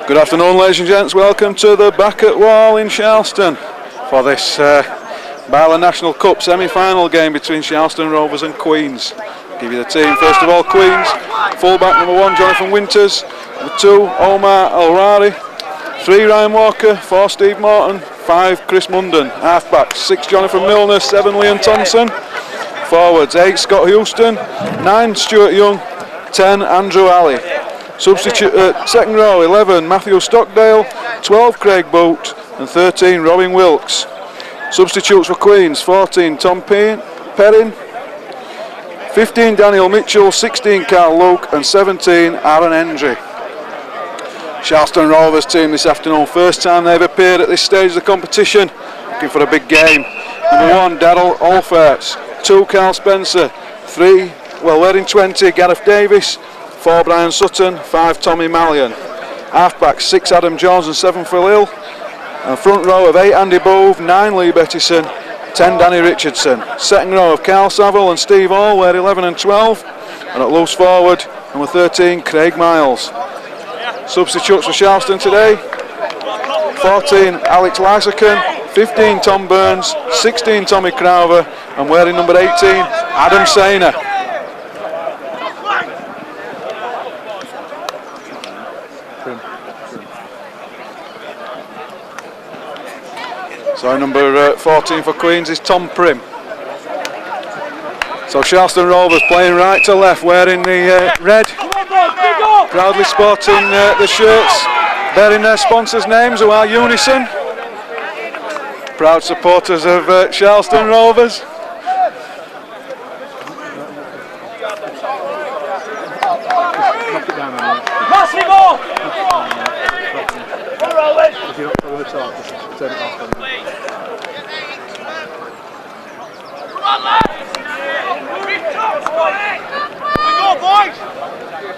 Good afternoon, ladies and gents. Welcome to the back at wall in Sharlston for this BARLA National Cup semi-final game between Sharlston Rovers and Queens. Give you the team. First of all, Queens. Fullback number 1, Jonathan Winters. Number 2, Omar Alrari. 3, Ryan Walker. 4, Steve Morton. 5, Chris Munden. Halfback 6, Jonathan Milner. 7, Liam Thompson. Forwards 8, Scott Houston. 9, Stuart Young. 10, Andrew Alley. Substitute second row 11, Matthew Stockdale. 12, Craig Boot. And 13, Robin Wilkes. Substitutes for Queens: 14, Tom Perrin. 15, Daniel Mitchell. 16, Carl Luke. And 17, Aaron Hendry. Sharlston Rovers team this afternoon, first time they've appeared at this stage of the competition, looking for a big game. Number 1, Daryl Olferts. 2, Carl Spencer. 3, wearing 20, Gareth Davis. 4, Brian Sutton. 5, Tommy Mallion. Halfback 6, Adam Jones. And 7, Phil Hill. And front row of 8, Andy Bove. 9, Lee Bettison. 10, Danny Richardson. Second row of Carl Saville and Steve Hall, wear 11 and 12. And at loose forward, number 13, Craig Miles. Substitutes for Sharlston today: 14, Alex Lysaken. 15, Tom Burns. 16, Tommy Crowther. And wearing number 18, Adam Sainer. So number 14 for Queens is Tom Prim. So Sharlston Rovers playing right to left, wearing the red, proudly sporting the shirts bearing their sponsors' names, who are Unison. Proud supporters of Sharlston Rovers.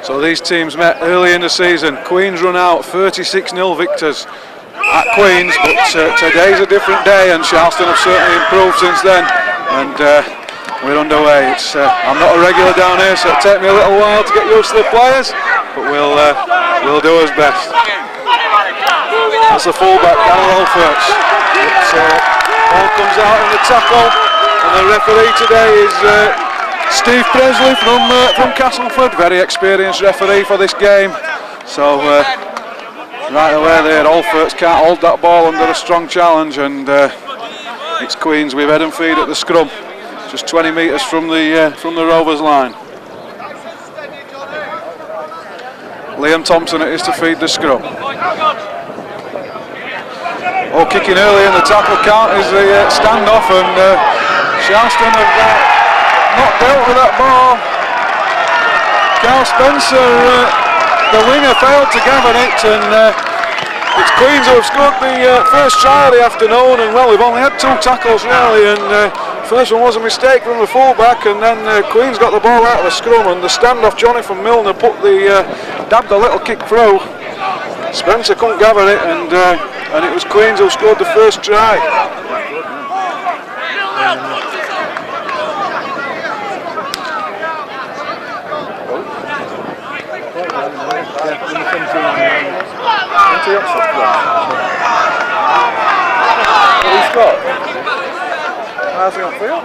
So these teams met early in the season. Queens run out 36-0 victors at Queens, but today's a different day, and Sharlston have certainly improved since then, and we're underway. I'm not a regular down here, so it'll take me a little while to get used to the players, but we'll do our best. That's the fullback, Darryl Olferts. Ball comes out in the tackle, and the referee today is Steve Presley from Castleford, very experienced referee for this game. So right away there, Olferts can't hold that ball under a strong challenge, and it's Queens with head and feet at the scrum, just 20 metres from the Rovers line. Liam Thompson it is to feed the scrum. Oh, kicking early in the tackle count is the standoff, and Sharlston have not dealt with that ball. Carl Spencer, the winger, failed to gather it, and it's Queens who have scored the first try of the afternoon. And well, we've only had 2 tackles really, and first one was a mistake from the fullback, and then Queens got the ball out of the scrum, and the standoff, Jonathan Milner dabbed a little kick through. Spencer couldn't gather it, and it was Queens who scored the first try. How's he on field?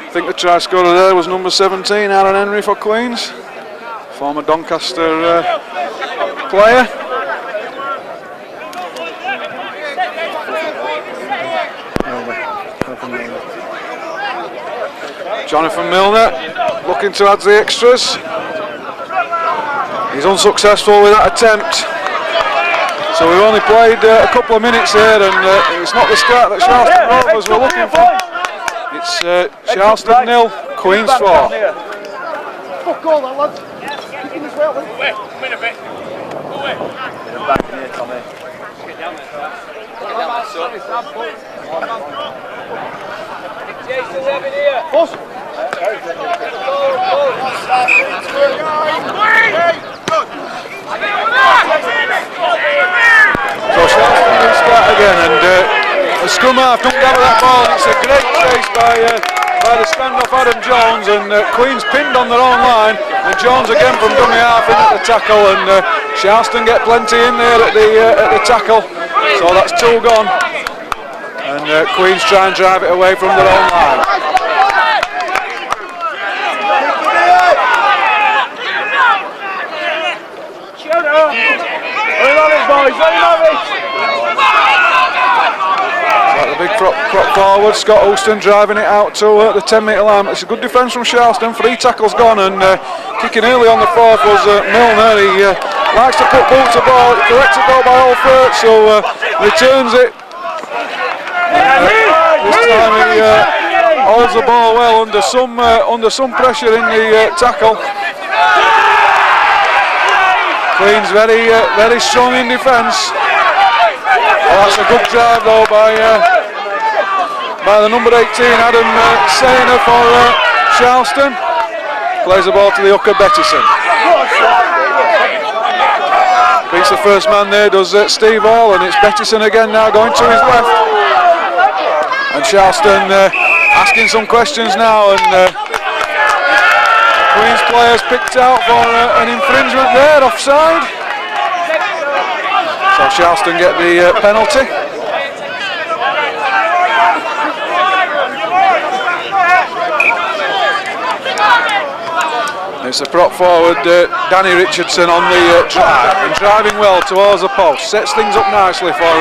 I think the try scorer there was number 17, Aaron Henry for Queens, former Doncaster player. Jonathan Milner looking to add the extras. He's unsuccessful with that attempt. So we've only played a couple of minutes here, and it's not the start that Sharlston Rovers were looking for. It's Sharlston 0, Queens 4. Fuck all that, lads. Kicking as well, come in a bit. Go away. Get him back in here, Tommy. Get down there. Jason's having here. Boss. So Sharlston will start again, and the scrum half couldn't gather that ball, and it's a great chase by by the standoff Adam Jones, and Queen's pinned on their own line, and Jones again from dummy half in at the tackle, and Sharlston get plenty in there at the tackle, so that's 2 gone, and Queen's try and drive it away from their own line. Big prop forward, Scott Houston driving it out to the 10-metre line. It's a good defence from Sharlston. 3 tackles gone, and kicking early on the 4th was Milner. He likes to put boots to ball. Collected goal by Alford, so returns it. This time he holds the ball well under some pressure in the tackle. Queen's very strong in defence. Oh, that's a good drive though by the number 18, Adam Sainer for Sharlston. Plays the ball to the hooker, Bettison. Beats the first man there, does Steve Hall, and it's Bettison again now going to his left. And Sharlston asking some questions now, and Queen's players picked out for an infringement there, offside. So Sharlston get the penalty. It's a prop forward, Danny Richardson on the drive, and driving well towards the post. Sets things up nicely for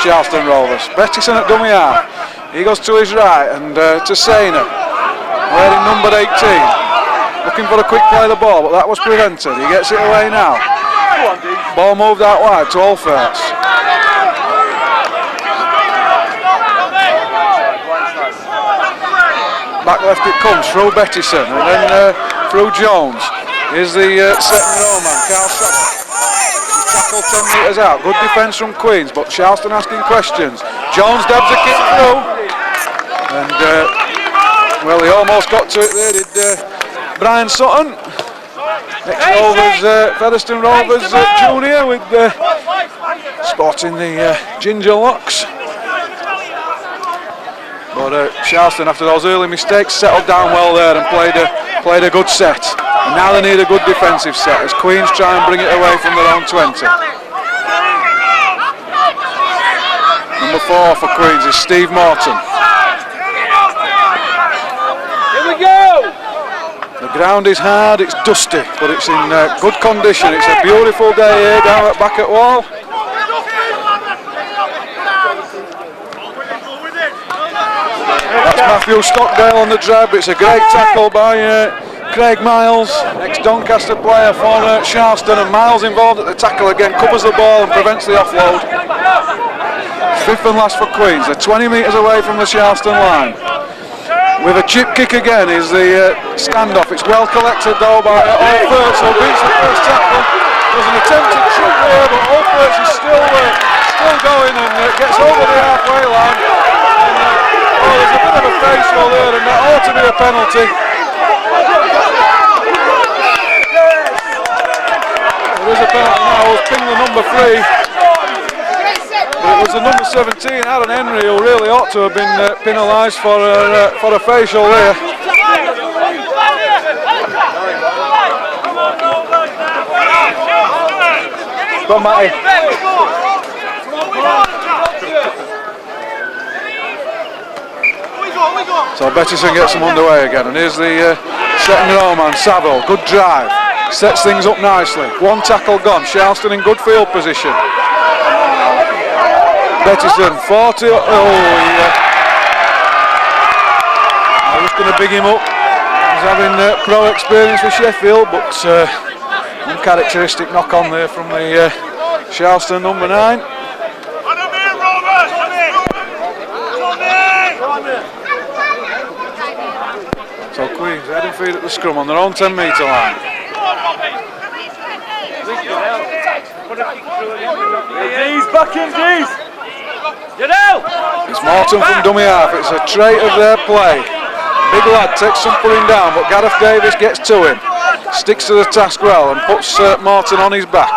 Sharlston Rovers. Bettison at dummy half. He goes to his right, and to Sainer, wearing number 18. Looking for a quick play of the ball, but that was prevented. He gets it away now. Ball moved out wide to Alferts. Back left it comes through Bettison, and then through Jones. Here's the second row man, Carl Saville. He's tackled 10 metres out. Good defence from Queens, but Sharlston asking questions. Jones dabs a kick through, and well, he almost got to it there, did Brian Sutton. Next Rovers, Featherstone Rovers Junior with sporting the ginger locks. But Sharlston, after those early mistakes, settled down well there and played a good set. And now they need a good defensive set as Queens try and bring it away from their own 20. Number 4 for Queens is Steve Morton. Here we go! The ground is hard, it's dusty, but it's in good condition. It's a beautiful day here down at Back at Wall. That's Matthew Stockdale on the drive, but it's a great tackle by Craig Miles, ex-Doncaster player for Sharlston, and Miles involved at the tackle again, covers the ball and prevents the offload. 5th and last for Queens, they're 20 metres away from the Sharlston line. With a chip kick again is the standoff. It's well collected though by Alferts, who beats the first tackle. There's an attempted chip there, but Alferts is still going and gets over the halfway line. And, there's a bit of a face roll there, and that ought to be a penalty. There is a penalty now. We'll ping the number 3. But it was the number 17, Aaron Henry, who really ought to have been penalised for a facial there. Come on, Matty. So Bettison gets them underway again, and here's the second row man, Saville. Good drive, sets things up nicely. 1 tackle gone, Sharlston in good field position. Bettison, 40, I'm just going to big him up. He's having pro experience with Sheffield, but uncharacteristic knock on there from the Sharlston number 9. So Queens heading feed at the scrum on their own 10 metre line. D's back in, D's! It's Morton from dummy half. It's a trait of their play. Big lad takes some pulling down, but Gareth Davis gets to him. Sticks to the task well and puts Morton on his back.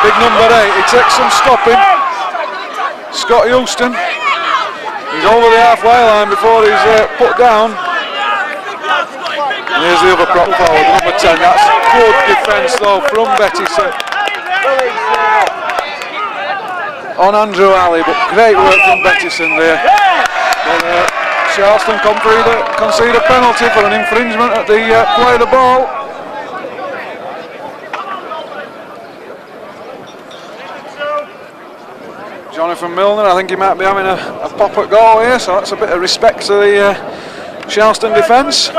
Big number 8, he takes some stopping. Scott Houston. He's over the halfway line before he's put down. And here's the other prop forward, number 10. That's good defence though from Bettison on Andrew Alley, but great work from Bettison there. But, Sharlston concede a penalty for an infringement at the play of the ball. Jonathan Milner, I think he might be having a pop at goal here, so that's a bit of respect to the Sharlston defence.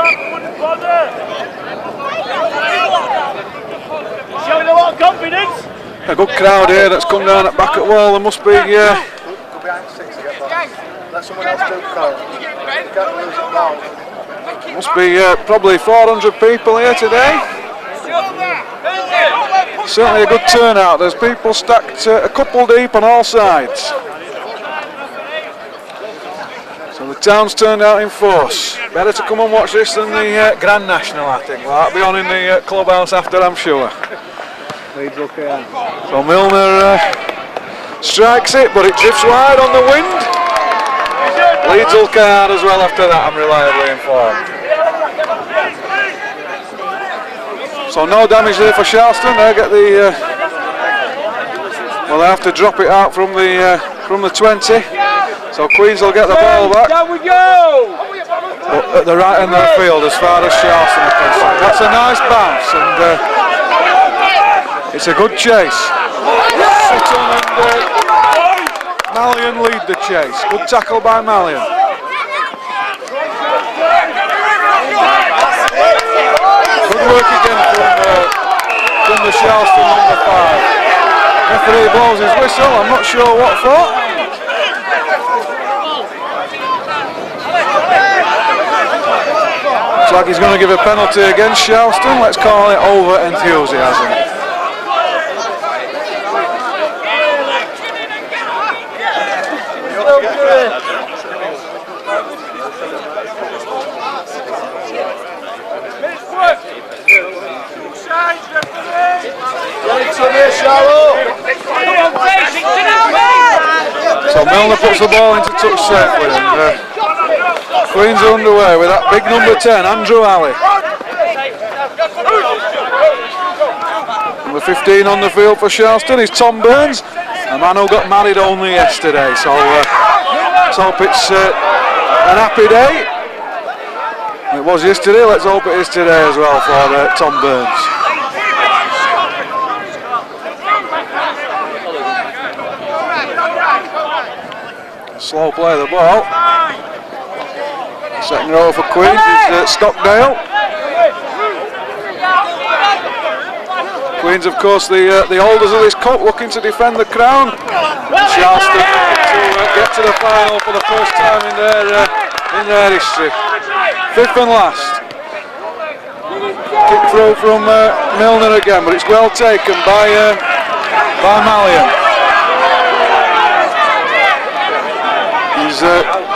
Showing a lot of confidence. A good crowd here that's come down at back at wall. There must be probably 400 people here today. Certainly a good turnout. There's people stacked a couple deep on all sides. So the town's turned out in force. Better to come and watch this than the Grand National, I think. Well, that'll be on in the clubhouse after, I'm sure. So Milner strikes it, but it drifts wide on the wind. Leeds will carry hard as well after that, I'm reliably informed. So no damage there for Sharlston. They get the well, they have to drop it out from the 20. So Queens will get the ball back. Down we go! But at the right end of the field, as far as Sharlston is concerned. That's a nice bounce, and it's a good chase. Sutton and Mallion lead the chase. Good tackle by Mallion. Good work again from the Sharlston number 5. Referee blows his whistle, I'm not sure what for. Looks like he's going to give a penalty against Sharlston. Let's call it over enthusiasm. So Milner puts the ball into touch safely, and Queens are underway with that big number 10, Andrew Alley. Number 15 on the field for Sharlston is Tom Burns, a man who got married only yesterday, so let's hope it's an happy day. It was yesterday, let's hope it is today as well for Tom Burns. Slow play of the ball. Second row for Queens is Stockdale. Queens, of course, the holders of this cup, looking to defend the crown. Sharlston to get to the final for the first time in their history. Fifth and last. Kick through from Milner again, but it's well taken by Mallion. He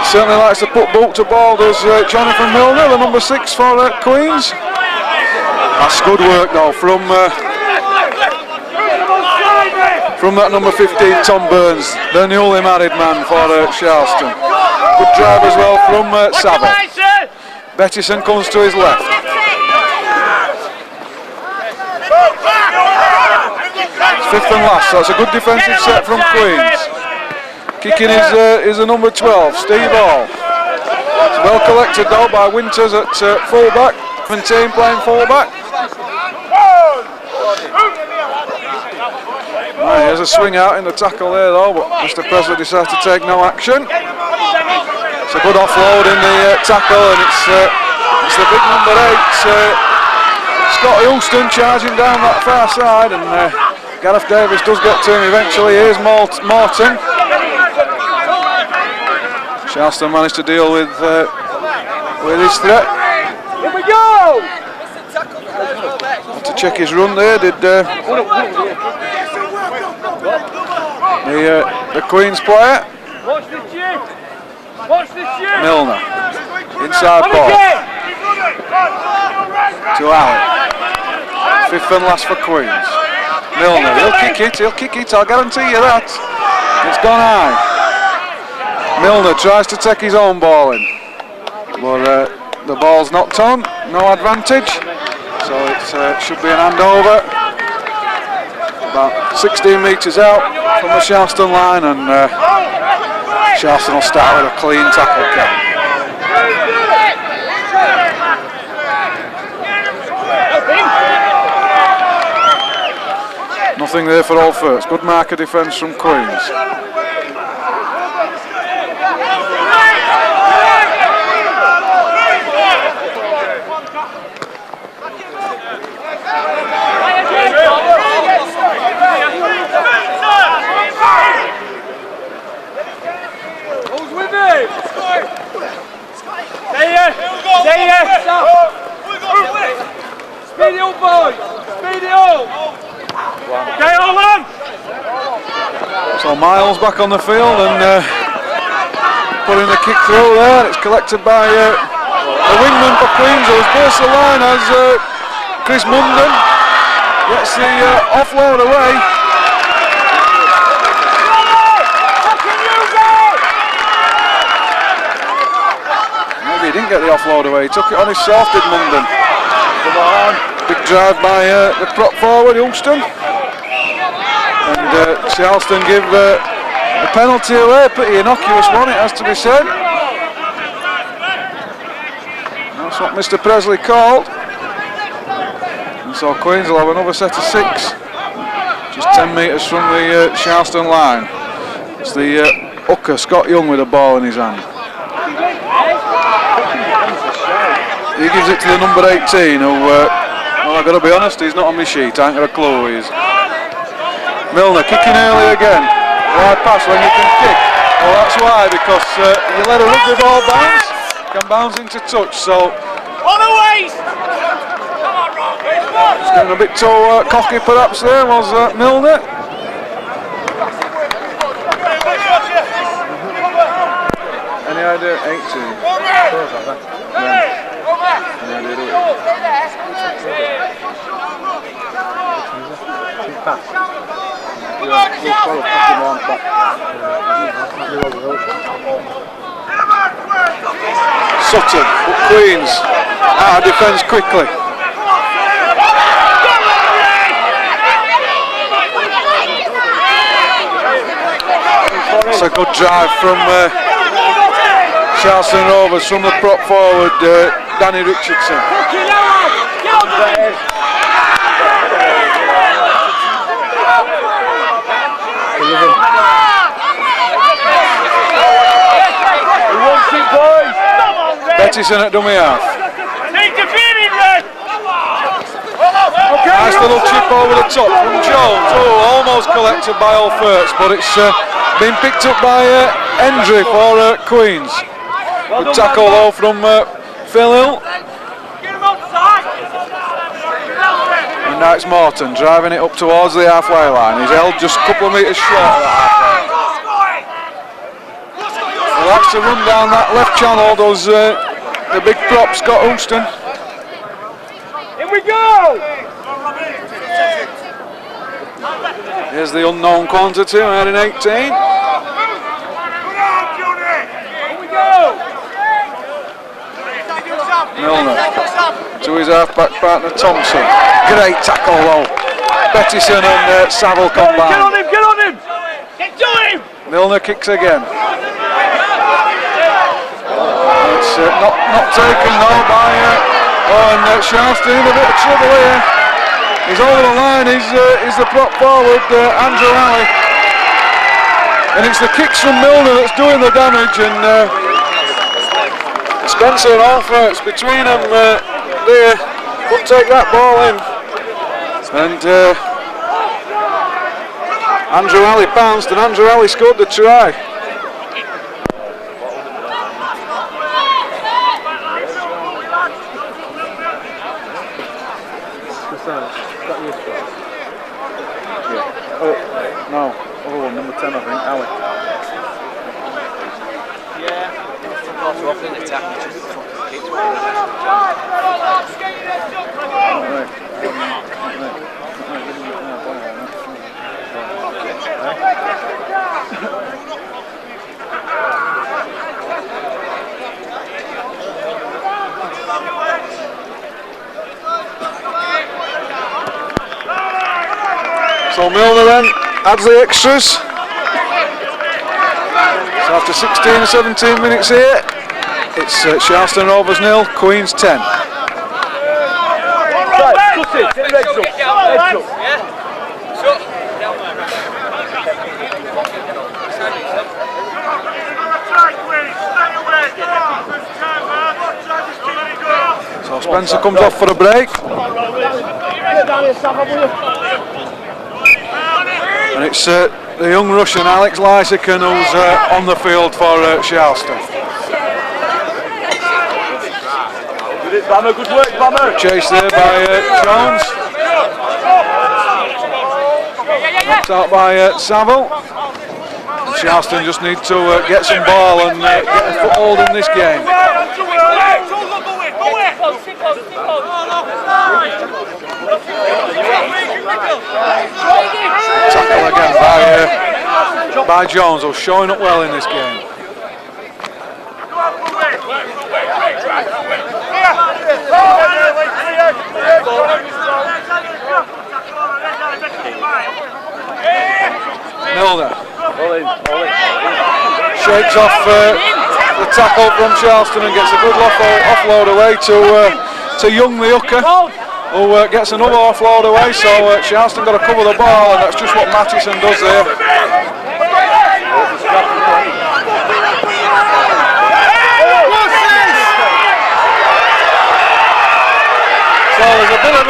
certainly likes to put boot to ball, does Jonathan Milner, the number 6 for Queens. That's good work though from that number 15, Tom Burns, the newly married man for Sharlston. Good drive as well from Saville. Bettison comes to his left. Fifth and last, so it's a good defensive set from Queens. Kicking is the number 12, Steve Hall. It's well collected though by Winters at fullback. 17 playing fullback. Right, here's a swing out in the tackle there though, but Mr. Presley decides to take no action. It's a good offload in the tackle, and it's the big number 8, Scott Houston, charging down that far side, and Gareth Davis does get to him eventually. Here's Morton. Sharlston managed to deal with his threat. Here we go! To check his run there, did the Queen's player. Watch the chip! Watch the chip! Milner, inside ball to Allen. Fifth and last for Queens. Milner, he'll kick it, I'll guarantee you that. It's gone high. Milner tries to take his own ball in, but the ball's knocked on, no advantage, so it should be an handover. About 16 metres out from the Sharlston line, and Sharlston will start with a clean tackle count. Nothing there for Old Firths. Good marker defence from Queens. Who's with me? Stay here! Stay here! Speed it up, boys! Speed it up! Okay, hold on! So Miles back on the field and putting the kick through there. It's collected by the wingman for Queens, who's burst the line as Chris Munden gets the offload away. Maybe he didn't get the offload away, he took it on himself, did Munden. Come on. Big drive by the prop forward, Ulston. And Sharlston give a penalty away, pretty innocuous one, it has to be said. That's what Mr. Presley called. And so Queens will have another set of 6, just 10 metres from the Sharlston line. It's the hooker, Scott Young, with a ball in his hand. He gives it to the number 18, who, well, I've got to be honest, he's not on my sheet, I ain't got a clue who he is. Milner kicking early again. Wide pass when you can kick. Well, that's why, because you let a rugby ball bounce, can bounce into touch. So it's getting a bit too cocky perhaps there, was Milner. Any idea? 18. Any idea? Sutton, but Queens out of defence quickly. It's a good drive from Sharlston Rovers from the prop forward, Danny Richardson. Bettison at dummy half. Nice little chip over the top from Jones. Oh, almost collected by Old Firths, but it's been picked up by Hendry for Queens. Good tackle though from Phil Hill. And now it's Morton driving it up towards the halfway line. He's held just a couple of metres short. Well, that's to run down that left channel, does the big prop Scott Houston. Here we go! Here's the unknown quantity, wearing 18. Here we go! Milner to his half-back partner Thompson. Great tackle though. Bettison and Saville combined. Get on him, get on him! Get to him! Milner kicks again. It's not taken though by Sharlston in a bit of trouble here. He's over the line, he's the prop forward, Andrew Alley. And it's the kicks from Milner that's doing the damage, and Spencer and Old Firths between them there, couldn't take that ball in. And Andrew Alley bounced, and Andrew Alley scored the try. No, other one, number 10 I think, Alley. Yeah, football's rough in the attack, just fucking kicks So Milner then adds the extras. So after 16 or 17 minutes here, it's Sharlston Rovers 0, Queens 10. So Spencer comes off for a break. And it's the young Russian Alex Lysican who's on the field for Sharlston. Good work, Bammer. Chased there by Jones. Knocked out by Saville. And Sharlston just need to get some ball and get a foothold in this game. Tackle again by Jones, who's showing up well in this game. Milner shakes off the tackle from Sharlston and gets a good offload away to Young the hooker, who gets another offload away. So Sharlston got to cover the ball, and that's just what Mattison does there. So there's a bit of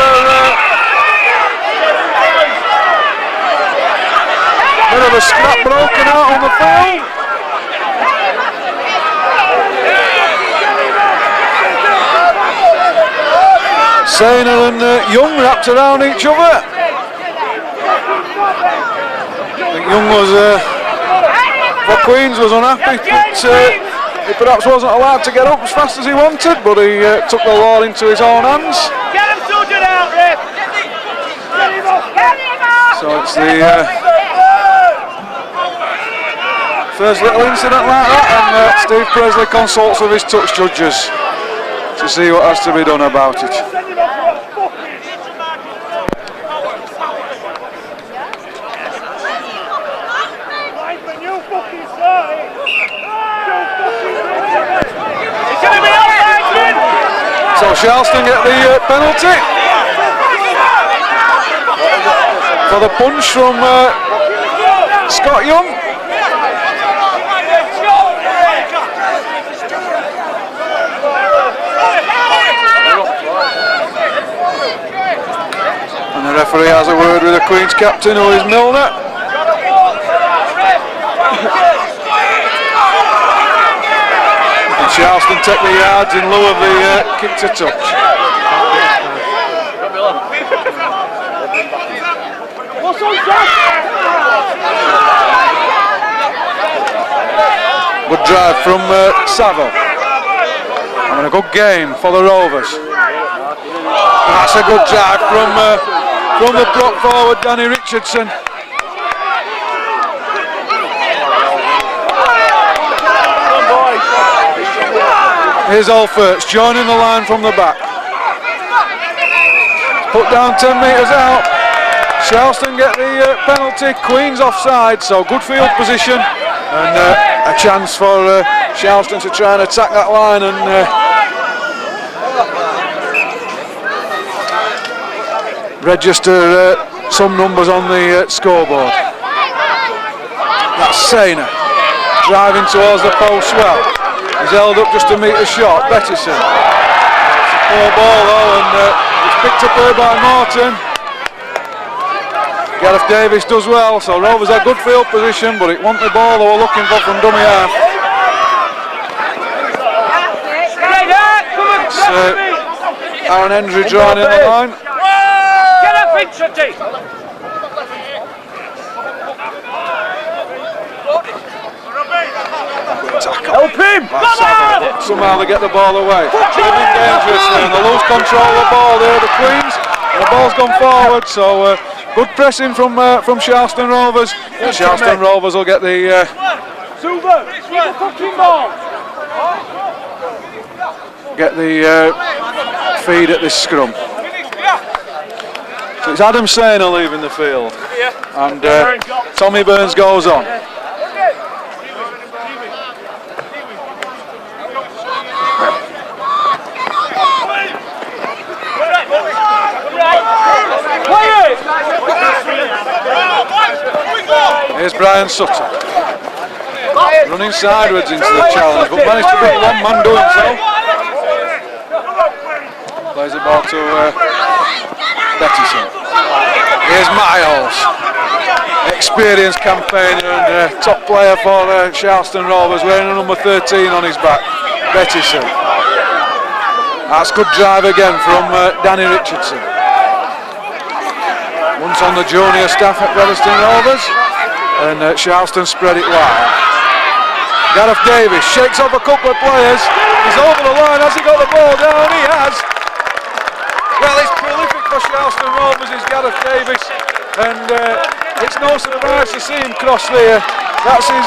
a scrap broken out on the field. Sainer and Young wrapped around each other. I think Young was, for Queens, was unhappy that he perhaps wasn't allowed to get up as fast as he wanted, but he took the law into his own hands. So it's the first little incident like that, and Steve Presley consults with his touch judges to see what has to be done about it. So Sharlston get the penalty for the punch from Scott Young. And the referee has a word with the Queen's captain, who is Milner. And Sharlston take the yards in lieu of the kick to touch. Good drive from Saville. And a good game for the Rovers. And that's a good drive from the prop forward, Danny Richardson. Here's Alferts joining the line from the back. Put down 10 metres out. Sharlston get the penalty, Queen's offside, so good field position and a chance for Sharlston to try and attack that line and register some numbers on the scoreboard. That's Sainer driving towards the post well. He's held up just to meet a shot. Bettison. It's a poor ball though, and it's picked up there by Morton. Gareth Davis does well, so Rovers had good field position, but it wasn't the ball they were looking for from dummy half. It's Aaron Hendry drawing in the line. Tackle. Help him! Somehow they get the ball away. Living dangerously, and they lose control of the ball there, the Queens. The ball's gone forward, so good pressing from Sharlston Rovers. And Sharlston Rovers will get the feed at this scrum. So it's Adam Sainer leaving the field, and Tommy Burns goes on. Here's Brian Sutton, running sideways into the challenge, but managed to beat one man doing so. Plays the ball to Bettison. Here's Miles, experienced campaigner and top player for Sharlston Rovers, wearing a number 13 on his back. Bettison. That's good drive again from Danny Richardson. Once on the junior staff at Sharlston Rovers, and Sharlston spread it wide. Gareth Davis shakes off a couple of players. He's over the line. Has he got the ball down? He has. Well, it's prolific for Sharlston Rovers, is Gareth Davis, and it's no surprise to see him cross there. That's his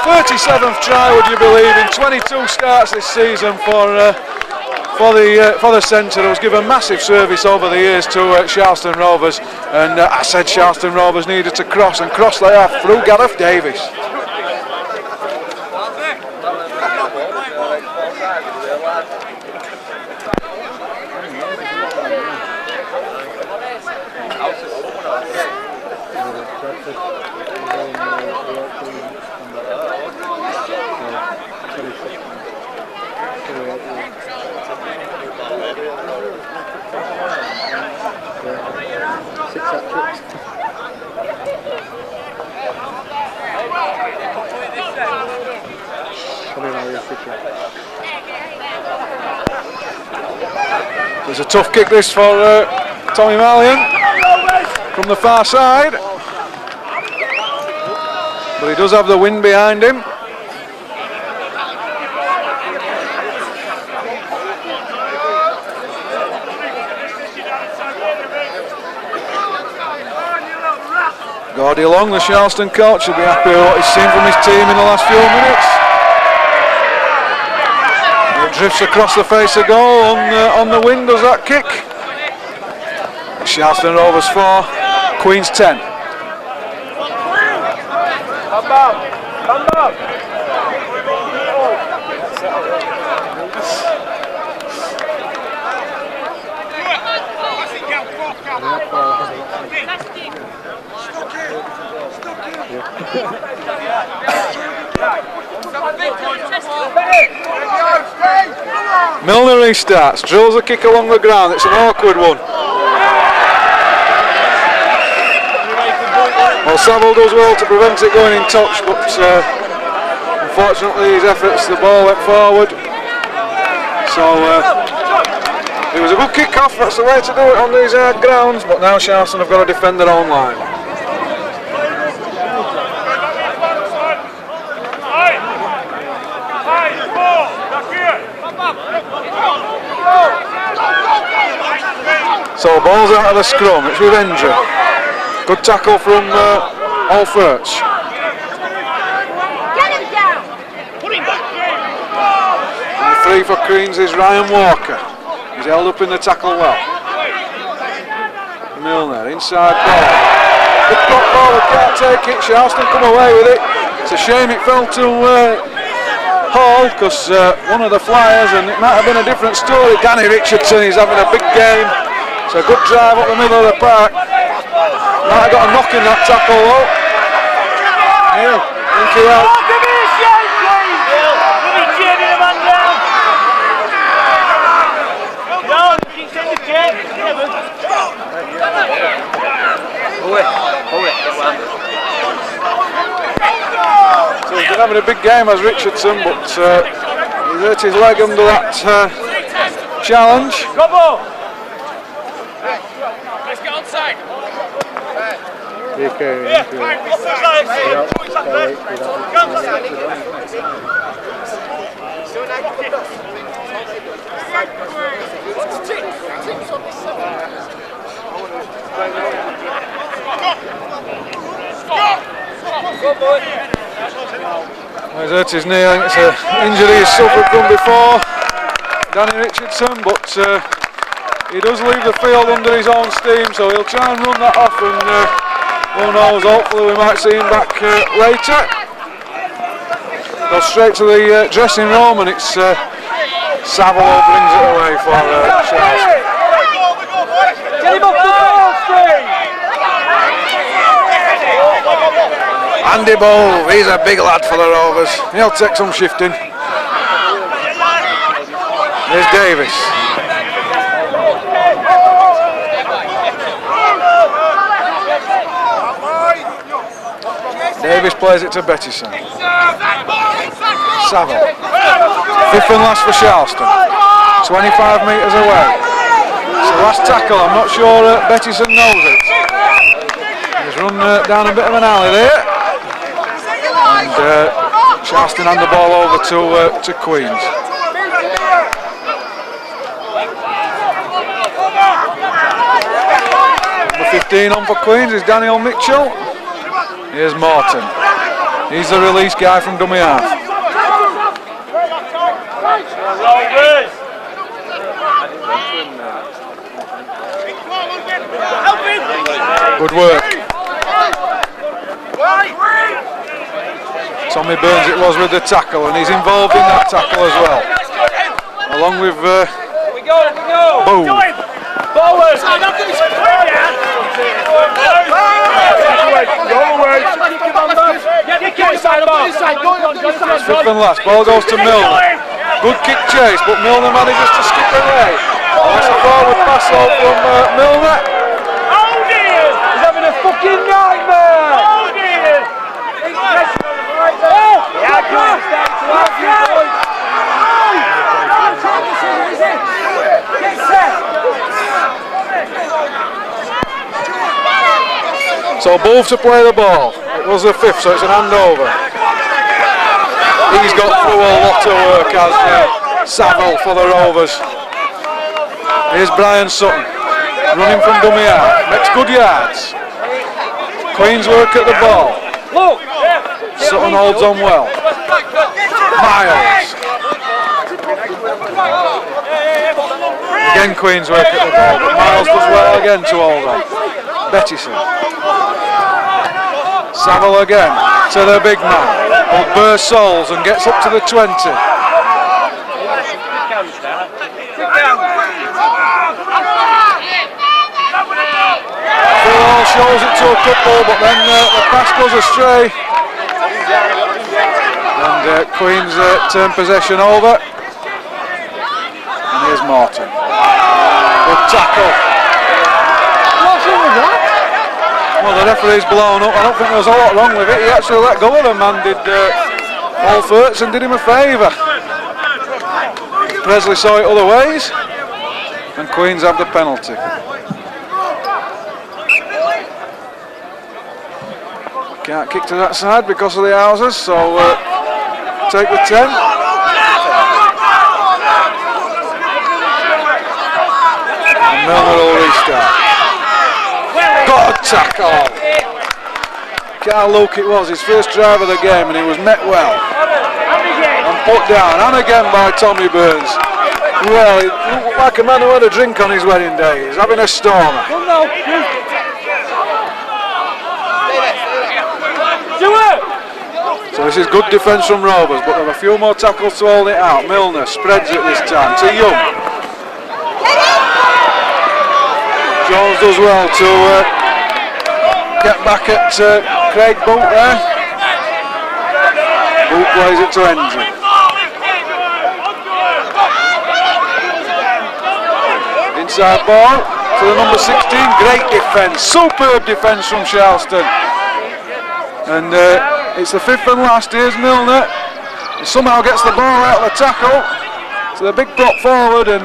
37th try, would you believe, in 22 starts this season for the centre, who's given massive service over the years to Sharlston Rovers, and I said Sharlston Rovers needed to cross, and cross they have through Gareth Davis. It's a tough kick this for Tommy Mallion from the far side, but he does have the wind behind him. Gordy Long, the Sharlston coach, will be happy with what he's seen from his team in the last few minutes. It drifts across the face of goal on the wing, does that kick. Sharlston Rovers 4, Queens 10. Come back, come back. Milner restarts, drills a kick along the ground. It's an awkward one. Well, Saville does well to prevent it going in touch, but unfortunately his efforts, the ball went forward. So it was a good kick off, that's the way to do it on these hard grounds, but now Sharlston have got to defend their own line. So ball's out of the scrum, it's with Endra. Good tackle from Alferts. And the three for Queens is Ryan Walker. He's held up in the tackle well. Milner, inside ball. Good drop forward, can't take it. Sharlston come away with it. It's a shame it fell to Hall, because one of the flyers, and it might have been a different story. Danny Richardson is having a big game. It's a good drive up the middle of the park. Might have got a knock in that tackle though. Neil, thank you out. Give me a shout, please! Give me cheering the man down. No, you can send the check. So he's been having a big game as Richardson, but he's hurt his leg under that challenge. Let's get onside. He's hurt his knee, I think it's an injury he's suffered from before, Danny Richardson, but he does leave the field under his own steam, so he'll try and run that off, and who knows, hopefully we might see him back later. Goes straight to the dressing room, and it's Savile who brings it away for Sharlston. Andy Bove, he's a big lad for the Rovers. He'll take some shifting. There's Davis. Davis plays it to Bettison. Savile. Fifth and last for Sharlston. 25 metres away. It's the last tackle. I'm not sure Bettison knows it. He's run down a bit of an alley there. And Sharlston hand the ball over to Queens. Number 15 on for Queens is Daniel Mitchell. Here's Morton. He's the release guy from dummy half. Good work. Tommy Burns it was with the tackle, and he's involved in that tackle as well, along with Boom. Fifth and last, ball goes to Milner. Good kick chase, but Milner manages to skip away. That's a forward pass off from Milner. Oh dear! He's having a fucking nightmare! Oh dear! So Bove to play the ball. It was the fifth, so it's an handover. He's got through a lot of work as Savile for the Rovers. Here's Brian Sutton, running from dummy half, makes good yards. Queens work at the ball. Sutton holds on well. Miles. Again Queens work at the ball, but Miles does well again to hold on. Bettison. Savile again to the big man. Well, bursts souls and gets up to the 20. Phil shows it to a couple, but then the pass goes astray. And Queens turn possession over. And here's Morton. Good tackle. What's wrong with that? Well, the referee's blown up. I don't think there was a lot wrong with it. He actually let go of him and did Paul Ferguson did him a favour. Presley saw it other ways, and Queens have the penalty. Can't kick to that side because of the houses, so take the 10. And Milner will restart. Good tackle. Carl Luke it was, his first drive of the game, and he was met well. And put down, and again by Tommy Burns. Well, he looked like a man who had a drink on his wedding day. He's having a stormer. So this is good defence from Rovers, but there are a few more tackles to hold it out. Milner spreads it this time to Young. Jones does well to get back at Craig Boot there. Boot plays it to Hendry. Inside ball to the number 16. Great defence, superb defence from Sharlston. And it's the fifth and last. Here's Milner. He somehow gets the ball out of the tackle. So the big prop forward, and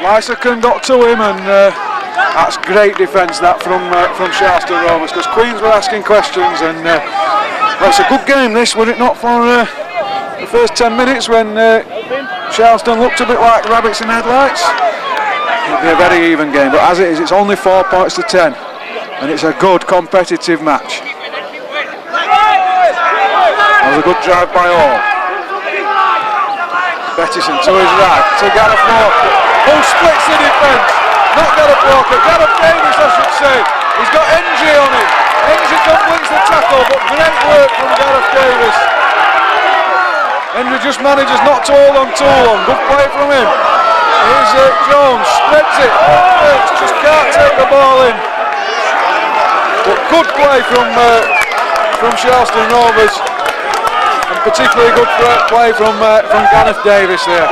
Lysakin got to him, and that's great defence that from Sharlston Rovers, because Queens were asking questions, and that's a good game this, were it not for the first 10 minutes when Sharlston looked a bit like rabbits in headlights. It'll be a very even game, but as it is, it's only 4 points to 10, and it's a good competitive match. That was a good drive by all. Bettison to his right, to Gareth Walker, who splits the defence. Not Gareth Walker, Gareth Davis I should say. He's got NG on him. NG completes the tackle, but great work from Gareth Davis. Henry just manages not to hold on too long. Good play from him. Here's Jones, spreads it. Just can't take the ball in. But good play from Sharlston Rovers, and particularly good play from Gareth Davis there.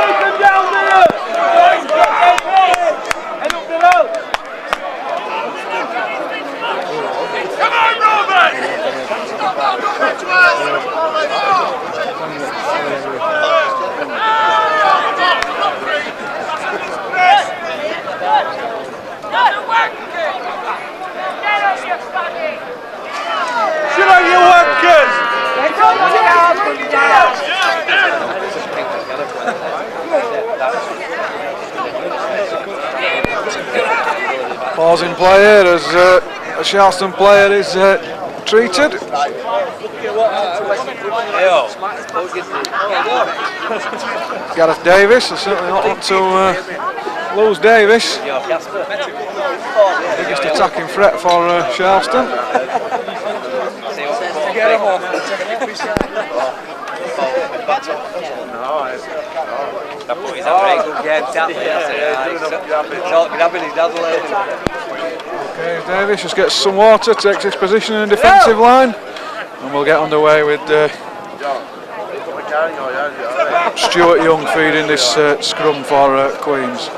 Pausing play here as a Sharlston player is treated. Gareth Davis, I certainly not want to lose Davis. Biggest attacking threat for Sharlston. Okay, Davis just gets some water, takes his position in the defensive line, and we'll get underway with Stuart Young feeding this scrum for Queens.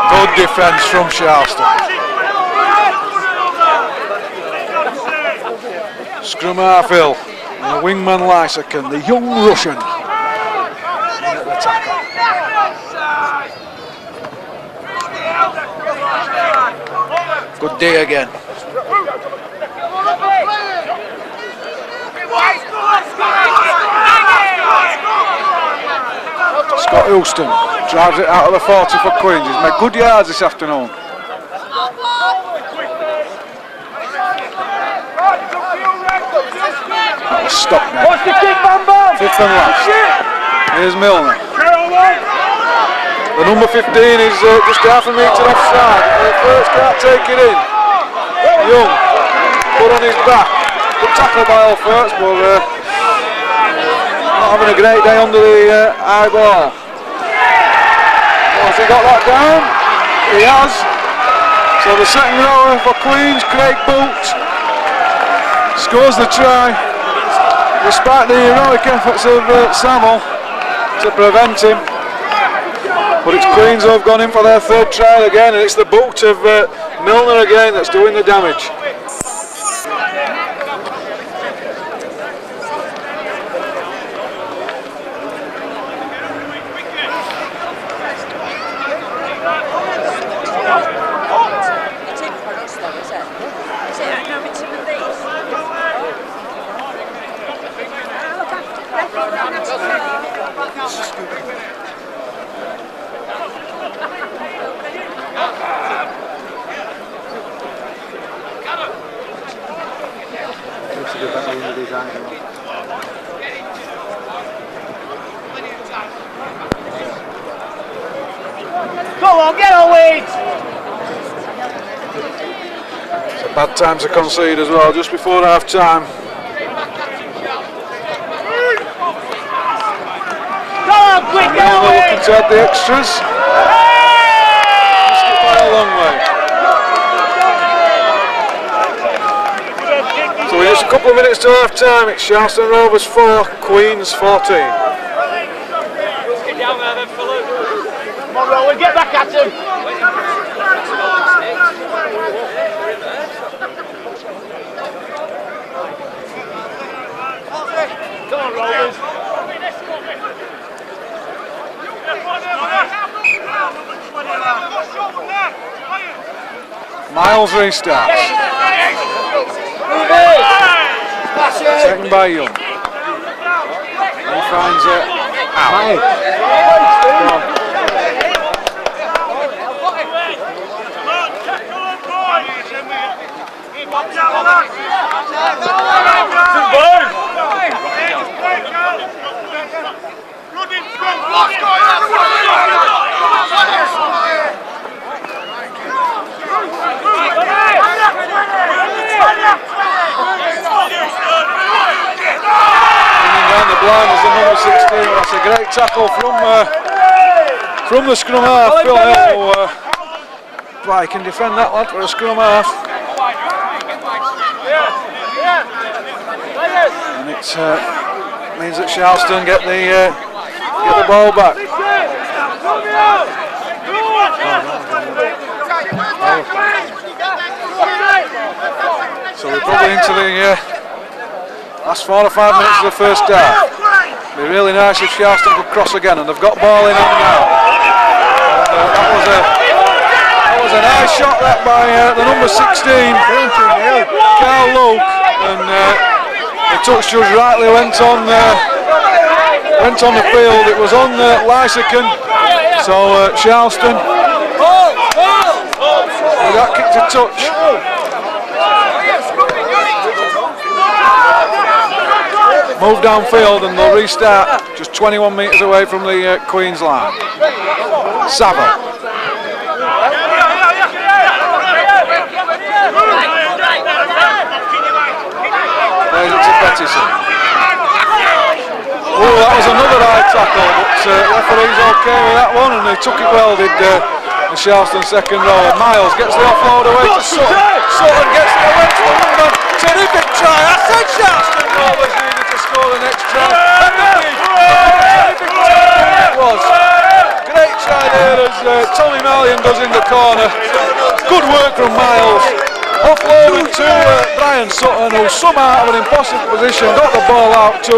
Good defence from Sharlston. Scrum half hill, and the wingman Lysaken, the young Russian, at the tackle. Good day again. Scott Houston drives it out of the 40 for Queens. He's made good yards this afternoon. Stop now. What's the kick, Bamba? Fifth and last. Here's Milner. The number 15 is just half a metre offside. The first can't take it in. Young, put on his back. Good tackle by Alferts, but not having a great day under the high bar. Has he got that down? He has. So the second rower for Queens, Craig Boot, scores the try, despite the heroic efforts of Samuel to prevent him. But it's Queens who have gone in for their third try again, and it's the boot of Milner again that's doing the damage. Come on, get on, Weeds! It's a bad time to concede as well, just before half time. Come on, quick, get on, Looking Weeds! to add the extras. Skip by a long way. So we're just a couple of minutes to half time. It's Sharlston Rovers 4, Queens 14. Get down there then, Philip. Come on, Rowan, get back at him! Come on, Rovers! Miles restarts. Second by Young. He finds it out. great tackle from the scrum half, Phil Hill. He can defend that lad for a scrum half. And it means that Sharlston get the ball back. So we're probably into the last 4 or 5 minutes of the first half. It'd be really nice if Sharlston could cross again, and they've got ball in hand now. And, that was a nice shot that by the number 16, Carl Luke, and the touch judge rightly went on the field. It was on Lysaken, so Sharlston with that kick to touch. Move downfield and they'll restart just 21 metres away from the Queen's line. Saville. Plays it to Pettison. Oh, that was another high tackle, but referee's okay with that one, and they took it well, did the Sharlston second row. Miles gets the offload away to Sutton. Sutton gets it away to the wingman. Terrific try. I said Sharlston Rovers needed to score the next try. And indeed, terrific try it was. Great try there as Tommy Mallion does in the corner. Good work from Miles. Offloaded to Brian Sutton, who somehow out of an impossible position got the ball out to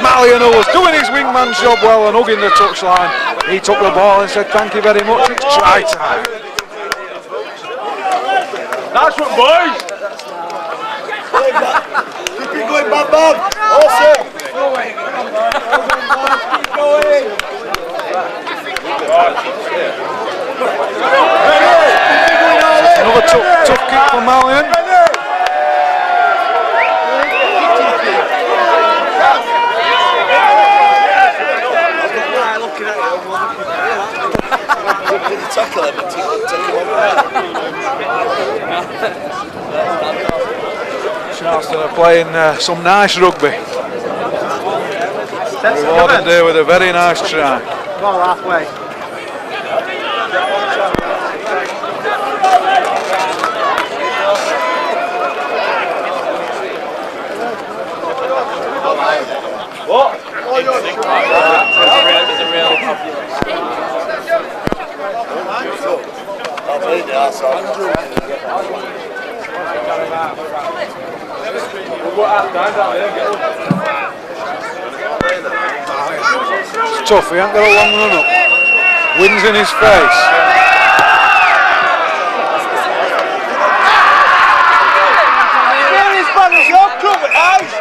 Mallion, who was doing his wingman's job well and hugging the touchline. He took the ball and said thank you very much, it's try time. Nice one, boys! Keep it going, Bob Bob! Awesome! Keep going! Another tough kick for Mallion. Sharlston are playing some nice rugby. Rewarded there with a very nice try. Ball halfway. What? It's tough, he ain't got a long run up. Wind's in his face.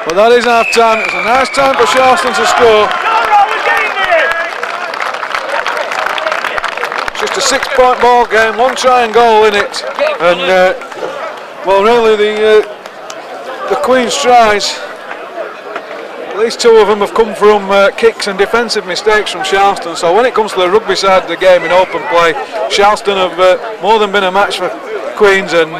But that is half time. It's a nice time for Sharlston to score. Just a 6-point ball game, 1 try and goal in it. And well, really the Queen's tries, at least 2 of them have come from kicks and defensive mistakes from Sharlston. So when it comes to the rugby side of the game in open play, Sharlston have more than been a match for Queens, and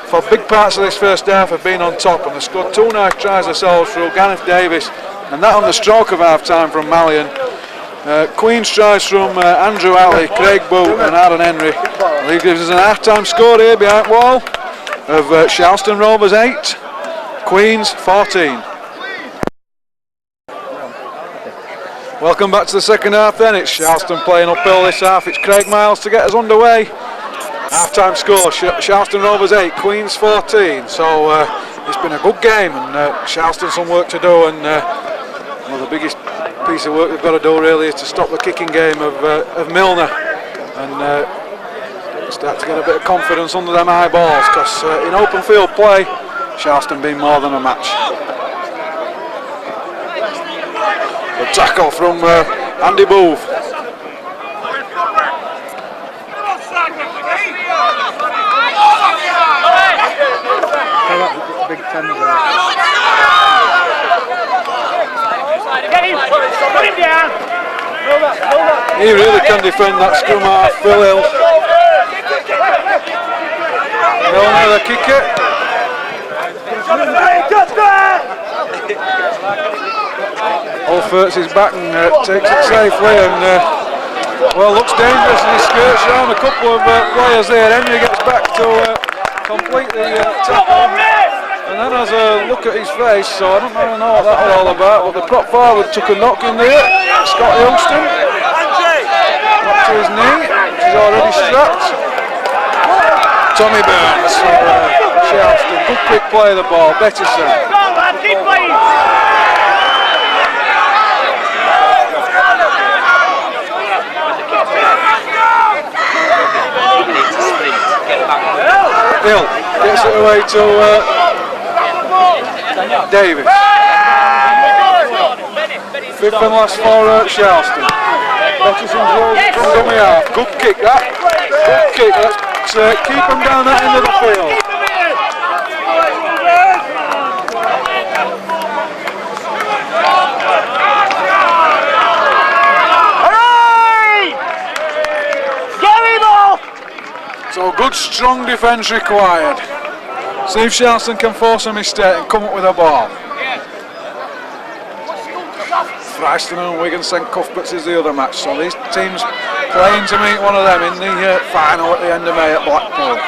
for big parts of this first half have been on top, and they scored 2 nice tries themselves through Gareth Davis, and that on the stroke of half time from Mallion. Queen's tries from Andrew Alley, Craig Boo and Aaron Henry. He gives us an half-time score here behind wall of Sharlston Rovers 8, Queen's 14. Welcome back to the second half then. It's Sharlston playing uphill this half. It's Craig Miles to get us underway. Half-time score, Sharlston Rovers 8, Queen's 14. So it's been a good game, and Sharlston some work to do, and well, the biggest piece of work they've got to do really is to stop the kicking game of Milner and start to get a bit of confidence under them high balls, because in open field play, Sharlston been more than a match. The tackle from Andy Booth. Big 10 there. Put him down. He really can defend that scrum half, Phil Hill. Milner, the kicker. Olferts is back and takes it safely and well, looks dangerous as he skirts around a couple of players there. Henry gets back to complete the tackle and then has a look at his face, so I don't really know what that was all about, but the prop forward took a knock in there. Scott Hilston up to his knee, which is already strapped. Tommy Burns for Sharlston, good quick play of the ball. Bettison. Keep playing. Hill gets it away to Davis. Fifth and last for Sharlston. Bettison's rolled from dummy half. Good kick that. Good kick. Let's keep them down that end of the field. So good strong defence required. See if Sharlston can force a mistake and come up with a ball. Fryston and Wigan St Cuthberts is the other match, so these teams playing to meet one of them in the final at the end of May at Blackpool.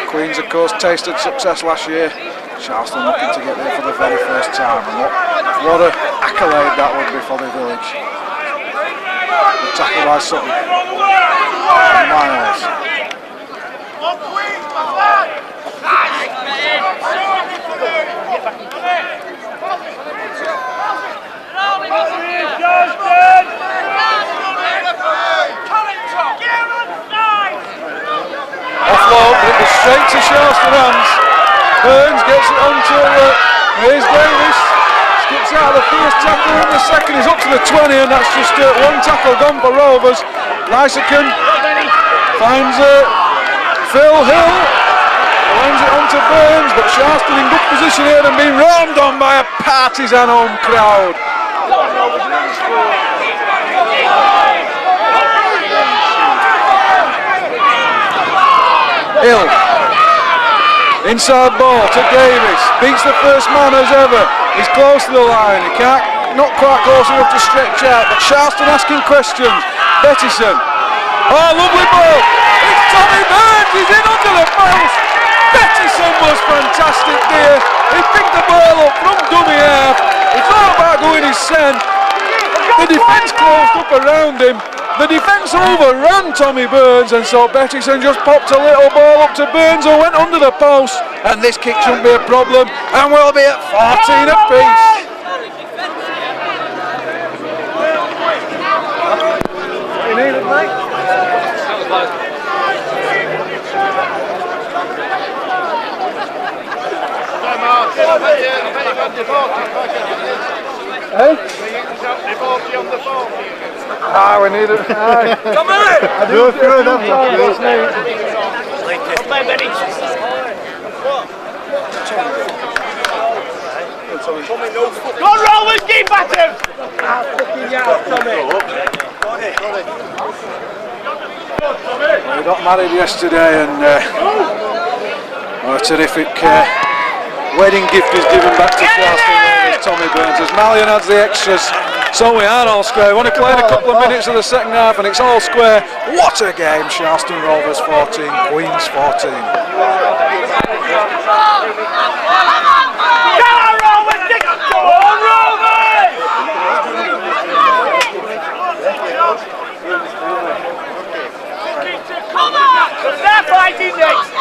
Queens of course tasted success last year. Sharlston looking to get there for the very first time, and what an accolade that would be for the village. The tackle by Sutton. And Miles. Offload, but it was straight to Sharlston hands. Burns gets it onto here's Davis. Skips out of the first tackle and the second is up to the 20, and that's just one tackle gone for Rovers. Lysaken finds Phil Hill, lines it onto Burns, but Sharlston in good position here and being roamed on by a partisan home crowd. Hill, inside ball to Davis, beats the first man as ever. He's close to the line, he can't, not quite close enough to stretch out, but Sharlston asking questions. Bettison, oh lovely ball, it's Tommy Burns, he's in under the post. Bettison was fantastic there, he picked the ball up from dummy half, he thought about going his send, the defence closed up around him, the defence overran Tommy Burns, and so Bettison just popped a little ball up to Burns who went under the post, and this kick shouldn't be a problem, and we'll be at 14 apiece. What you needed, mate? Ah, we need it. Come on! I do feel that. Go on, Rovers, keep at him! We got married yesterday, and a terrific wedding gift is given back to Sharlston, Tommy Burns, as Malyon adds the extras. So we are all square. We've only played a couple of minutes of the second half and it's all square. What a game. Sharlston Rovers 14, Queens 14. They're fighting next.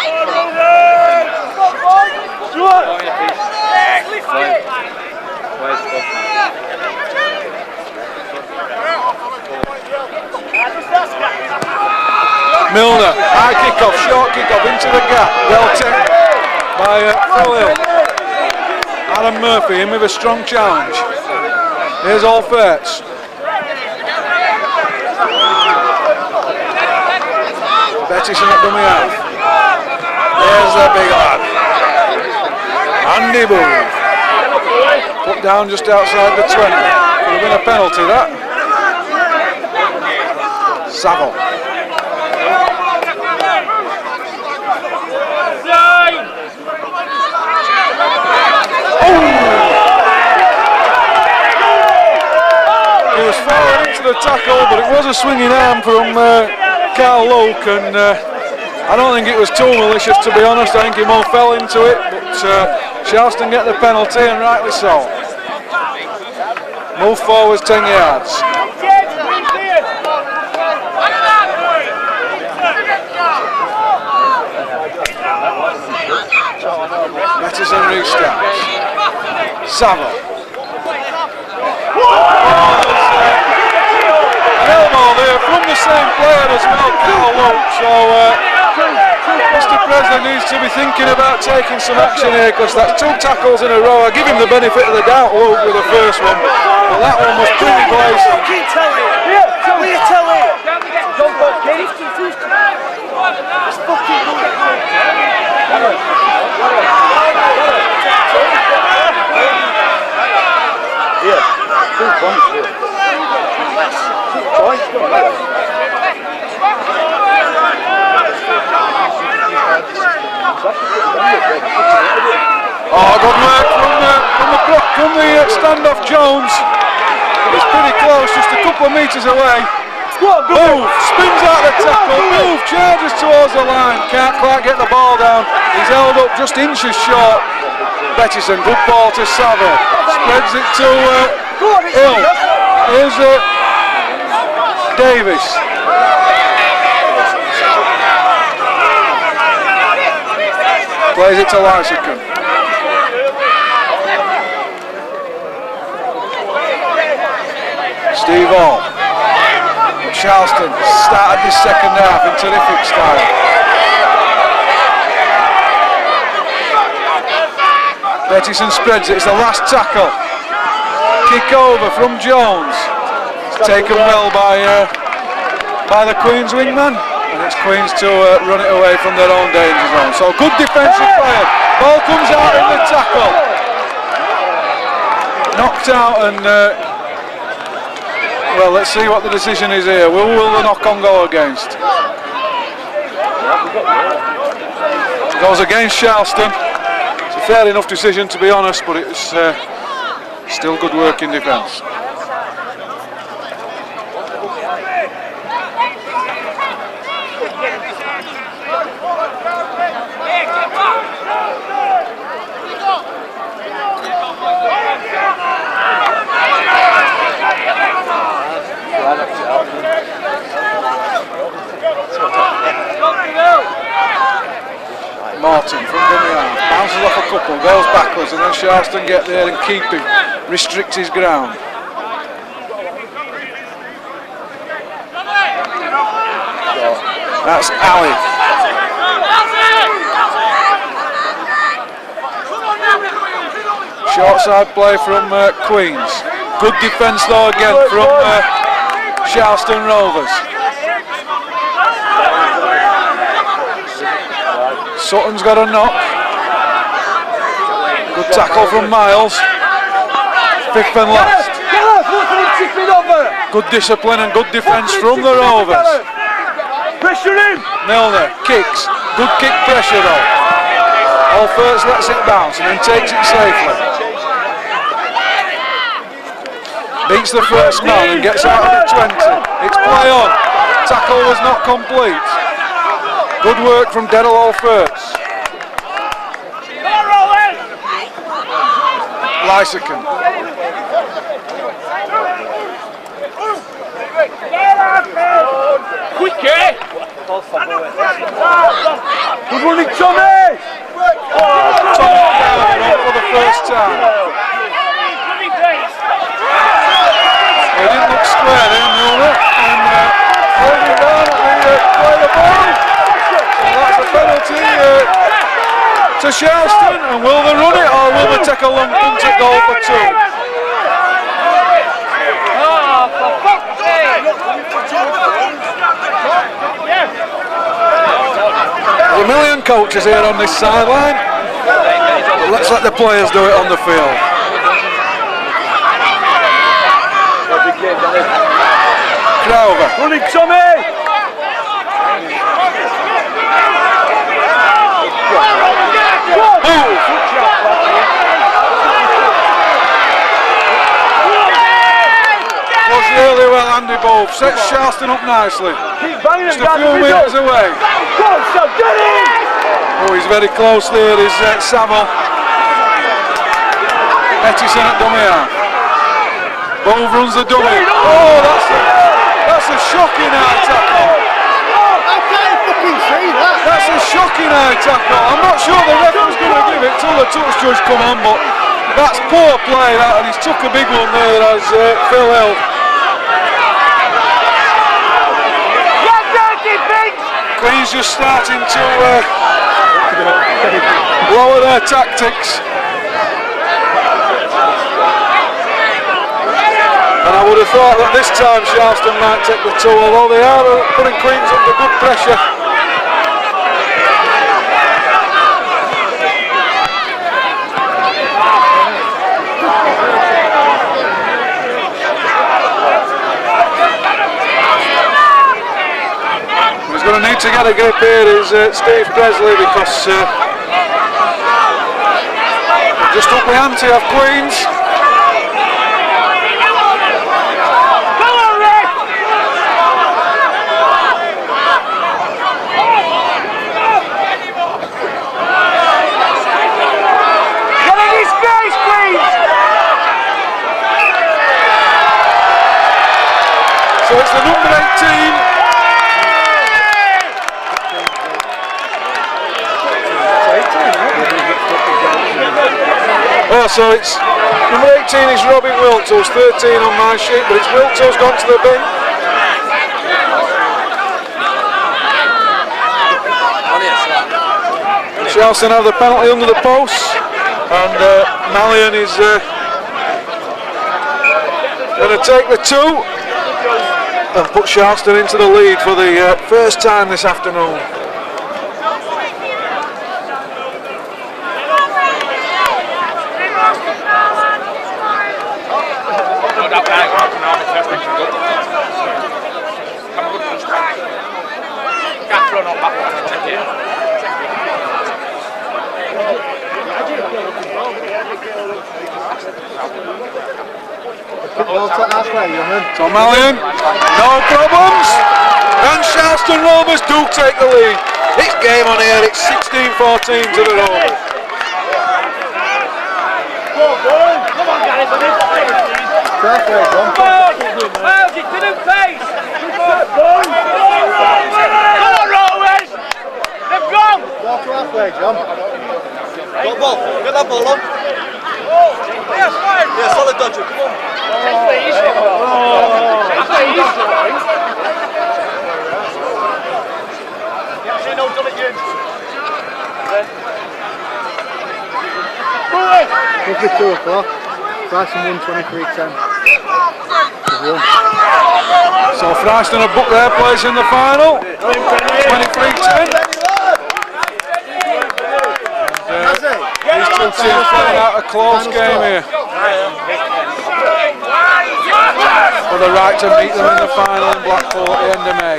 Milner, high kick-off, short kick-off into the gap. Well taken by Phil Hill. Adam Murphy in with a strong challenge. Here's Olferts. Bettison at dummy half. There's the big lad. Andy Booth. Put down just outside the 20. Could have been a penalty, that. Saville. the tackle, but it was a swinging arm from Carl Luke, and I don't think it was too malicious, to be honest. I think he more fell into it, but Sharlston get the penalty, and rightly so. Move forwards 10 yards. Peterson restarts. Saville. An elbow there from the same player as well, Carl Luke. So Mr. President needs to be thinking about taking some action here, because that's 2 tackles in a row. I give him the benefit of the doubt, Luke, with the first one, but that one was pretty blazing. Oh, good work from the standoff Jones. It's pretty close, just a couple of metres away. Move, spins out the tackle, move, charges towards the line, can't quite get the ball down. He's held up just inches short. Peterson, good ball to Saville, spreads it to Hill. Here's Davis. Plays it to Lysican. Steve Hall. Sharlston started this second half in terrific style. Peterson spreads it, it's the last tackle. Kick over from Jones. It's taken well by the Queen's wingman, and it's Queen's to run it away from their own danger zone. So good defensive play. Ball comes out in the tackle. Knocked out, and well, let's see what the decision is here. Will the knock-on go against? Goes against Sharlston. It's a fair enough decision, to be honest, but it's still good work in defence. Martin from Gunneyard, bounces off a couple, goes backwards, and then Sharlston get there and keep him, restricts his ground. That's Ali. Short side play from Queens. Good defence though again from Sharlston Rovers. Sutton's got a knock. Good tackle from Miles. Fifth and last. Good discipline and good defence from the Rovers. Pressure him! Milner kicks. Good kick pressure though. Alfurts lets it bounce and then takes it safely. Beats the first man and gets out of the 20. It's play on. Tackle was not complete. Good work from Daryl Alfurts. Lysican. Quick, eh? Good running, Tommy! Tommy down for the first time. He didn't look square there, Milner, and holding down at the ball. So that's a penalty to Sharlston, and will they run it or will they take a long punt at goal for 2? There's a million coaches here on this sideline, but let's let the players do it on the field. Crowther. Running, Tommy! Was really well Randy Bove sets Sharlston up nicely. Keep banging Just a few metres away. Go on, Sam, get in! Oh, he's very close there, is Saville. Ettison at dummy half. Bove runs the dummy. Oh, that's a shocking high tackle. I can't fucking see that. That's a shocking high tackle. I'm not sure the ref was going to give it till the touch judge come on, but that's poor play that, and he's took a big one there as Phil Hill. Queen's just starting to lower their tactics. And I would have thought that this time Sharlston might take the two, although they are putting Queens under good pressure. He's going to need to get a grip here is Steve Presley, because just up the ante of Queens. So it's the number 18. Oh, so it's number 18 is Robin Wilto's, 13 on my sheet, but it's Wilto's gone to the bin. Sharlston have the penalty under the post, and Mallion is going to take the two and put Sharlston into the lead for the first time this afternoon. So Mallion, no problems, and Sharlston Rovers do take the lead. It's game on here, it's 16-14 to the Rovers. Come on, guys, Miles, it didn't face! Come on, Rovers! They've gone! Walk to halfway, John. Got ball, get that ball on. Yeah, fine! Yeah, solid dodger, come on. Roughly 2 o'clock. Bryson won 23-10. So Fryston have booked their place in the final, 23-10. These two teams playing out a close game here for the right to meet them in the final in Blackpool at the end of May.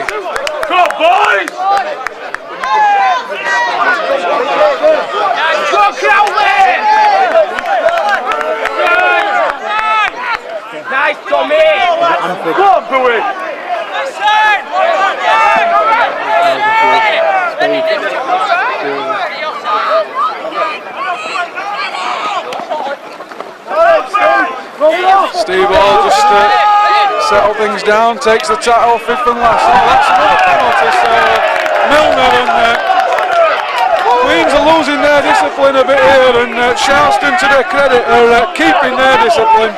Come on, boys! Go, Crowley! Nice, Tommy! Go on, Bowie! Steve Hall just settle things down, takes the tackle, fifth and last. Oh, that's another penalty, so Milner and Queens are losing their discipline a bit here, and Sharlston, to their credit, are keeping their discipline.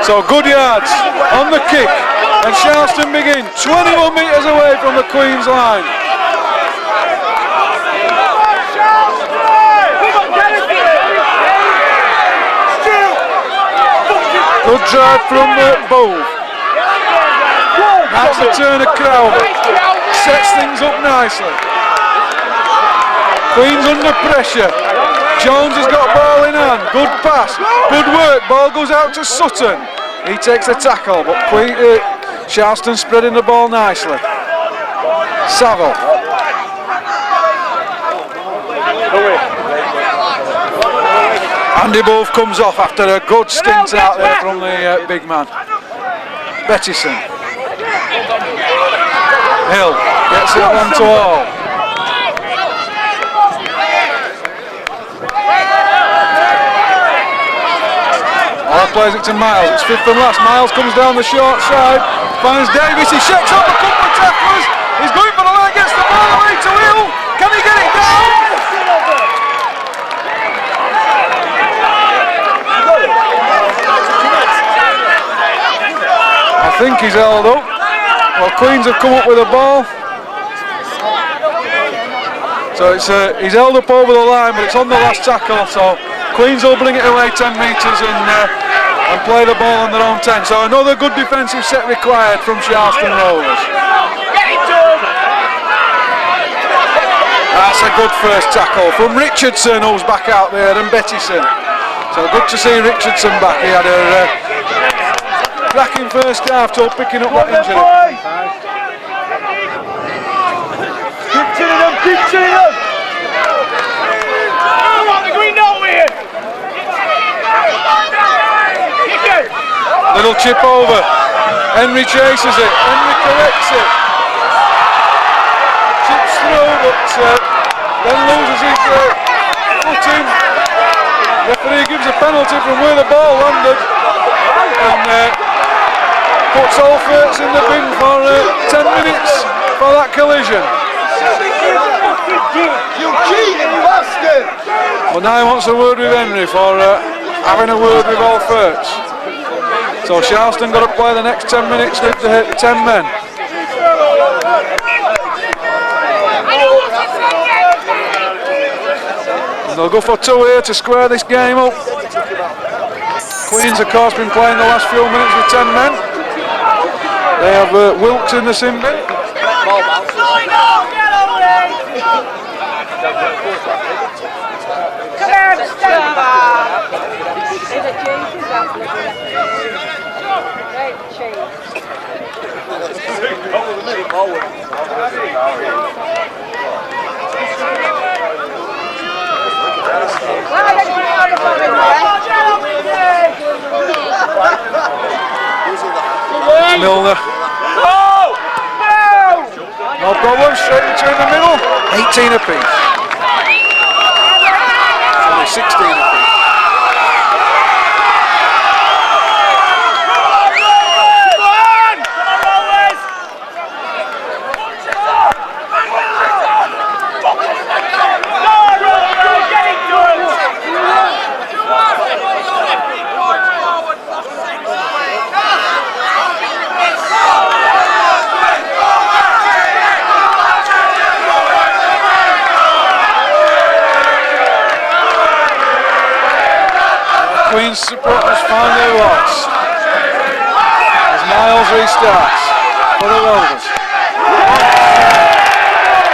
So good yards on the kick, and Sharlston begin 21 metres away from the Queen's line. Good drive from Bove. That's the turn of Crowley. Sets things up nicely. Queen's under pressure. Jones has got ball in hand. Good pass. Good work. Ball goes out to Sutton. He takes the tackle, but Sharlston spreading the ball nicely. Saville. Andy Bove comes off after a good stint out there from the big man. Bettison. Hill gets it one to all. All plays it to Miles. It's fifth and last. Miles comes down the short side, finds Davis. He shakes off a couple of tacklers. He's going for the line, gets the ball away to Hill. Can he get it down? I think he's held up. Well, Queens have come up with a ball. So it's he's held up over the line, but it's on the last tackle. So Queens will bring it away 10 metres and play the ball on their own 10. So another good defensive set required from Sharlston Rovers. That's a good first tackle from Richardson, who's back out there, and Bettison. So good to see Richardson back. He had a cracking first half till picking up that injury. Keep chilling them, keep chilling them! Come on, the green note here! Little chip over. Henry chases it. Henry corrects it. Chips through, but then loses his footing. Referee gives a penalty from where the ball landed. And puts all Furts in the bin for 10 minutes for that collision. You cheating bastard! Well, now he wants a word with Henry for having a word with all Furts. So Sharlston got to play the next 10 minutes with the 10 men. And they'll go for 2 here to square this game up. Queens, of course, been playing the last few minutes with 10 men. They have Wilkes in the sin bin. Come on, stand back! Milner. No problem, straight between the middle. 18 apiece. Only 16 apiece. Queen's supporters find their loss as Miles restarts for the Rovers.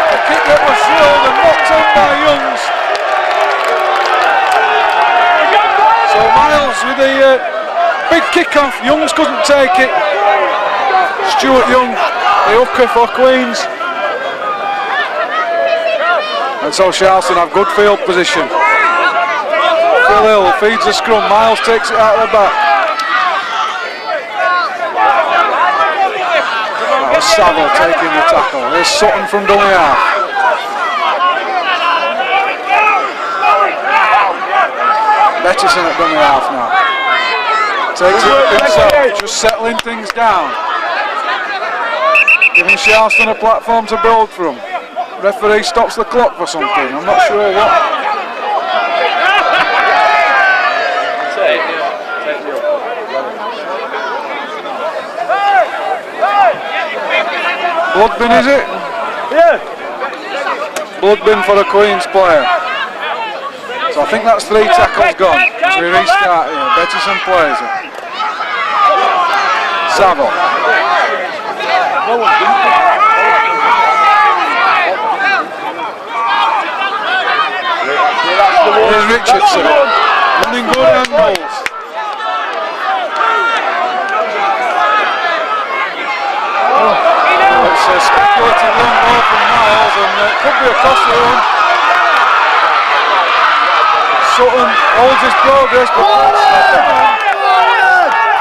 A kick that was drilled and knocked on by Youngs. So Miles with a big kick-off. Youngs couldn't take it. Stuart Young, the hooker for Queens. And so Sharlston have good field position. Phil Hill feeds the scrum, Miles takes it out of the back. That was Saville taking the tackle. There's Sutton from dummy half. Bettison at dummy half now. Takes it himself, just settling things down. Giving Sharlston a platform to build from. Referee stops the clock for something, I'm not sure what. Blood bin, is it? Yeah. Blood bin for a Queen's player. So I think that's 3 tackles gone as we restart here. Bettison plays it. Saville. Here's Richardson. Running good angles. It's a speculative long ball from Miles and it could be a costly one. Sutton holds his progress, but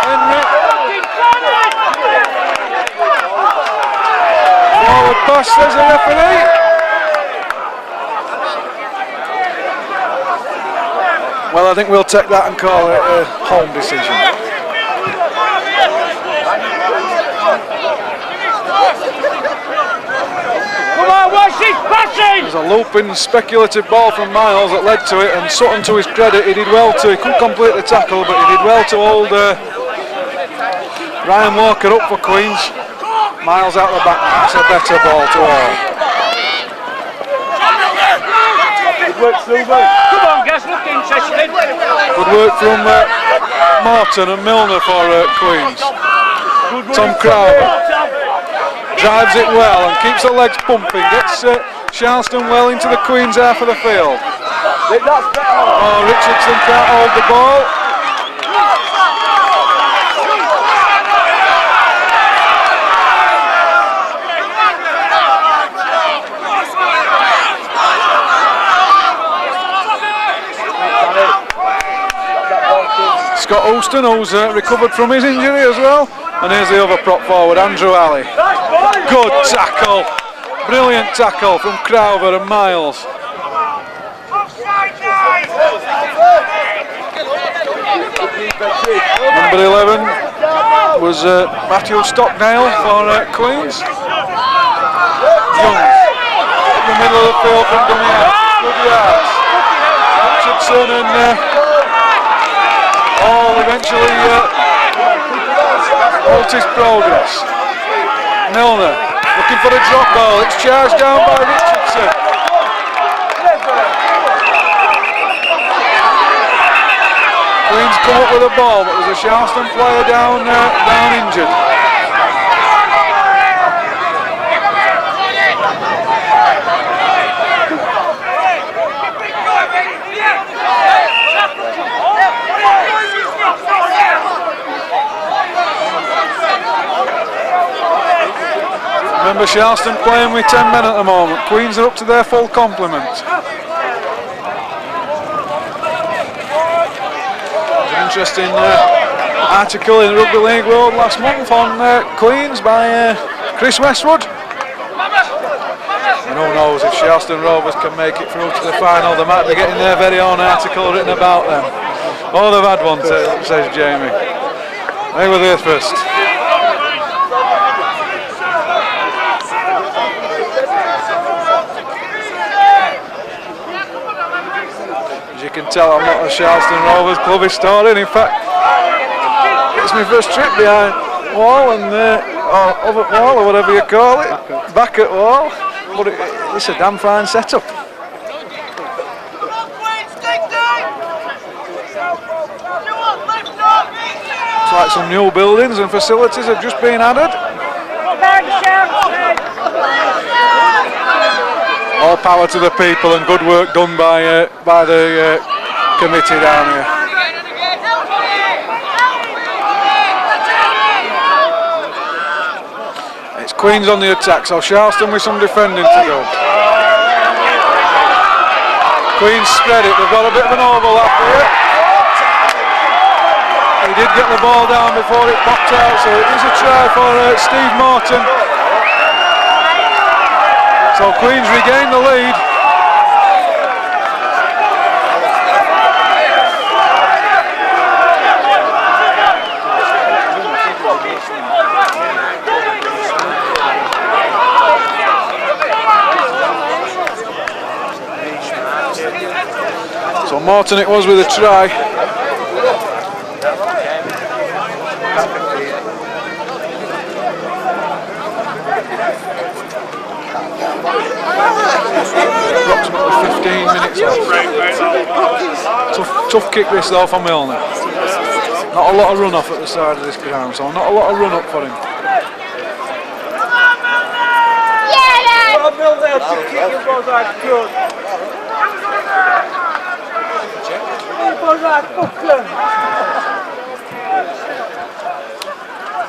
Henry. Forward pass, there's the referee. Well, I think we'll take that and call it a home decision. Come on, watch this passing! There's a looping, speculative ball from Miles that led to it, and Sutton, to his credit, he did well to. He couldn't complete the tackle, but he did well to hold Ryan Walker up for Queens. Miles out the back, that's a better ball to all. Good work, Silver. Come on, guys, look interested. Good work from Morton and Milner for Queens. Tom Crowder drives it well and keeps the legs pumping, gets Sharlston well into the Queens half of the field. Oh, Richardson can't hold the ball. Scott Houston, who's recovered from his injury as well. And here's the other prop forward, Andrew Alley. Good tackle. Brilliant tackle from Crowther and Miles. Number 11 was Matthew Stockdale for Queens. Young, in the middle of the field from dummy out. Good yards. Richardson and all eventually halt his progress. Milner looking for a drop ball. It's charged down by Richardson. Queens come up with a ball, but there's a Sharlston player down injured. Remember, Sharlston playing with 10 men at the moment. Queens are up to their full complement. An interesting article in Rugby League World last month on Queens by Chris Westwood. And who knows, if Sharlston Rovers can make it through to the final, they might be getting their very own article written about them. Oh, they've had one, says Jamie. They were there first. As you can tell, I'm not a Sharlston Rovers club historian. In fact, it's my first trip behind wall and or over wall or whatever you call it, back at wall. But it's a damn fine setup. It's like some new buildings and facilities have just been added. All power to the people and good work done by the committee down here. It's Queens on the attack, so Sharlston with some defending to do. Queens spread it, they've got a bit of an overlap here. He did get the ball down before it popped out, so it is a try for Steve Morton. So Queens regain the lead. So Morton it was with a try. Approximately 15 minutes left. Tough kick this though for Milner. Not a lot of run off at the side of this ground, so not a lot of run up for him.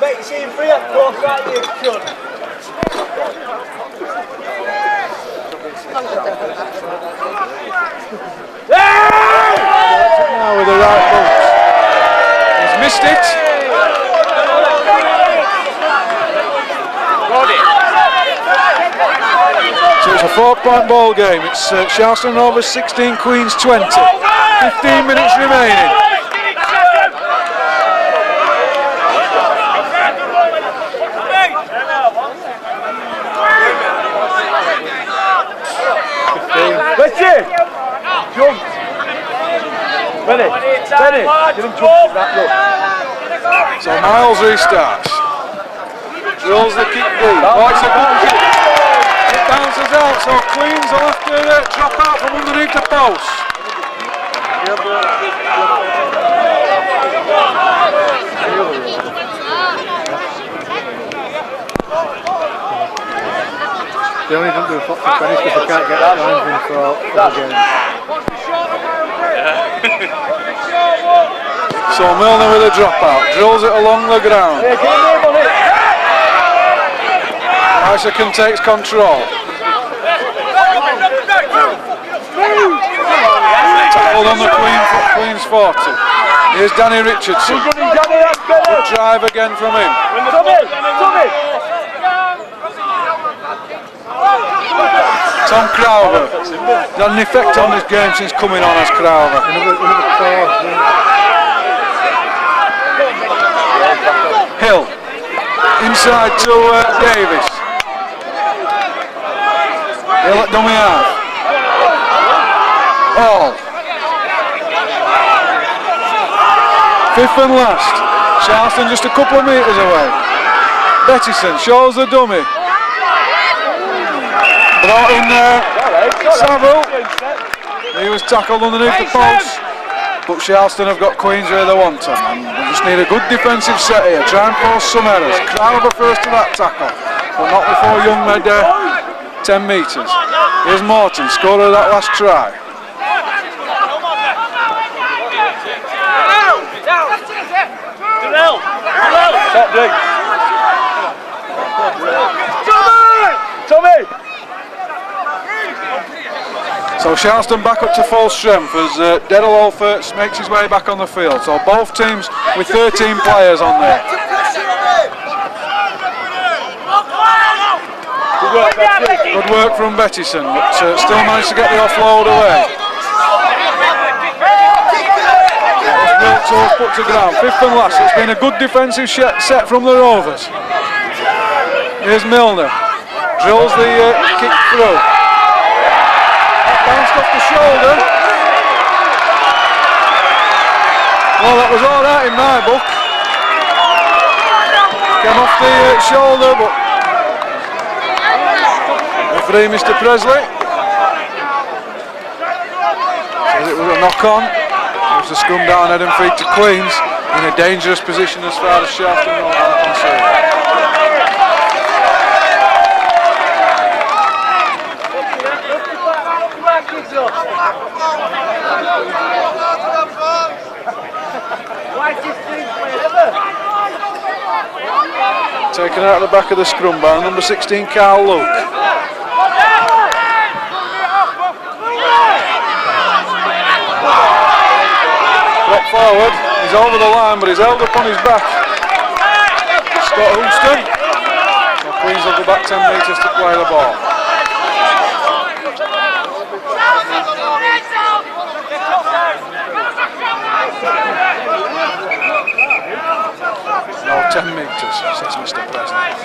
Mate, you see him free up close right here, cunt. Hey! now with the right boot. He's missed it. So it's a 4-point ball game. It's Sharlston Rovers 16, Queens 20. 15 minutes remaining. Betty! Jump! Benny! Give him jump that look. So Miles restarts. Drills the kick deep. Oh, it's a good kick. It bounces out, so Queens will have to drop out from underneath the post. They only don't do a foot for tennis because they can't get lines in for the game. So Milner with a dropout, drills it along the ground. Isaacson takes control. Tackled on the Queen's 40. Here's Danny Richardson. Good drive again from him. Tom Crowther. Had an effect on this game since coming on as Crowther. Hill. Inside to Davis. Hill at dummy half. All. Fifth and last. Sharlston just a couple of metres away. Bettison shows the dummy. Brought in Saville. He was tackled underneath the post. But Sharlston have got Queens where they want them. And we just need a good defensive set here. Try and force some errors. Crowther first to that tackle. But not before Young made 10 metres. Here's Morton, scorer of that last try. Tommy! So Sharlston back up to full strength as deadlock makes his way back on the field. So both teams with 13 players on there. Good work from Bettison, but still managed to get the offload away. Wilkes put to ground, fifth and last. It's been a good defensive set from the Rovers. Here's Milner, drills the kick through. Bounced off the shoulder. Well, that was all right in my book. Came off the shoulder, but referee Mr. Presley says it was a knock on. It was a scrum down head and feet to Queens in a dangerous position as far as Sharlston Rovers are concerned. Taken out of the back of the scrum by number 16, Carl Luke. Drop forward, he's over the line, but he's held up on his back. Scott Houston. So Queens will go back 10 metres to play the ball. No, 10 metres, says Mr. President.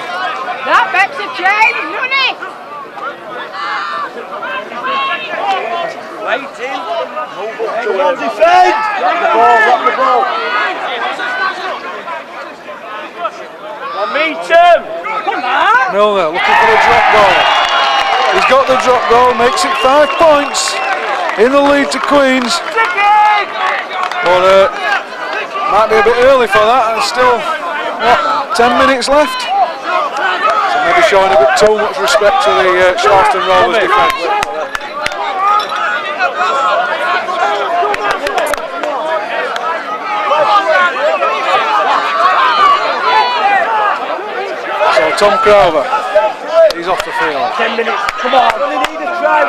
That makes a change, doesn't it? Waiting. Well, defend! Rock the ball. Well, meet him! Come on! Milner looking for the drop goal. He's got the drop goal, makes it 5 points in the lead to Queens. But might be a bit early for that, and still, what, 10 minutes left? So maybe showing a bit too much respect to the Sharlston Rovers defence. So Tom Crowther, he's off the field. 10 minutes, come on. We need a try.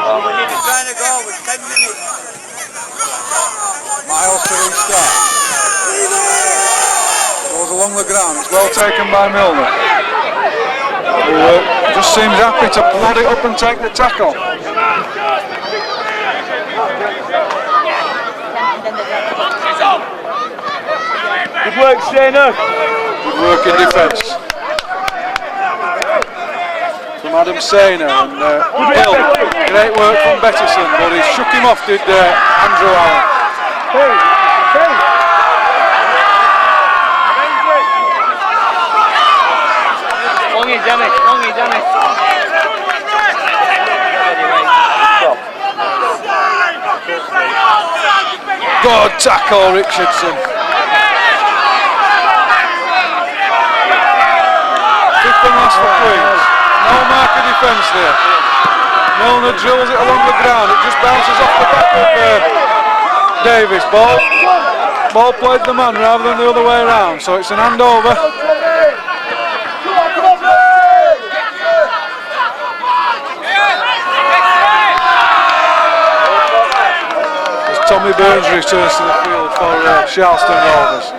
Trying to go with 10 minutes. Miles to restart. Goes along the ground. It's well taken by Milner. Who just seems happy to plod it up and take the tackle. Good work, Shayna. Good work in defence from Adam Sainer and Hill. Great work from Bettison, but he shook him off, did Andrew Allen. Good tackle, Richardson. 5th and last for Queens. No marker defence there. Milner drills it along the ground. It just bounces off the back of Davis. Ball played the man rather than the other way around. So it's an handover. As Tommy Burns returns to the field for Sharlston Rovers.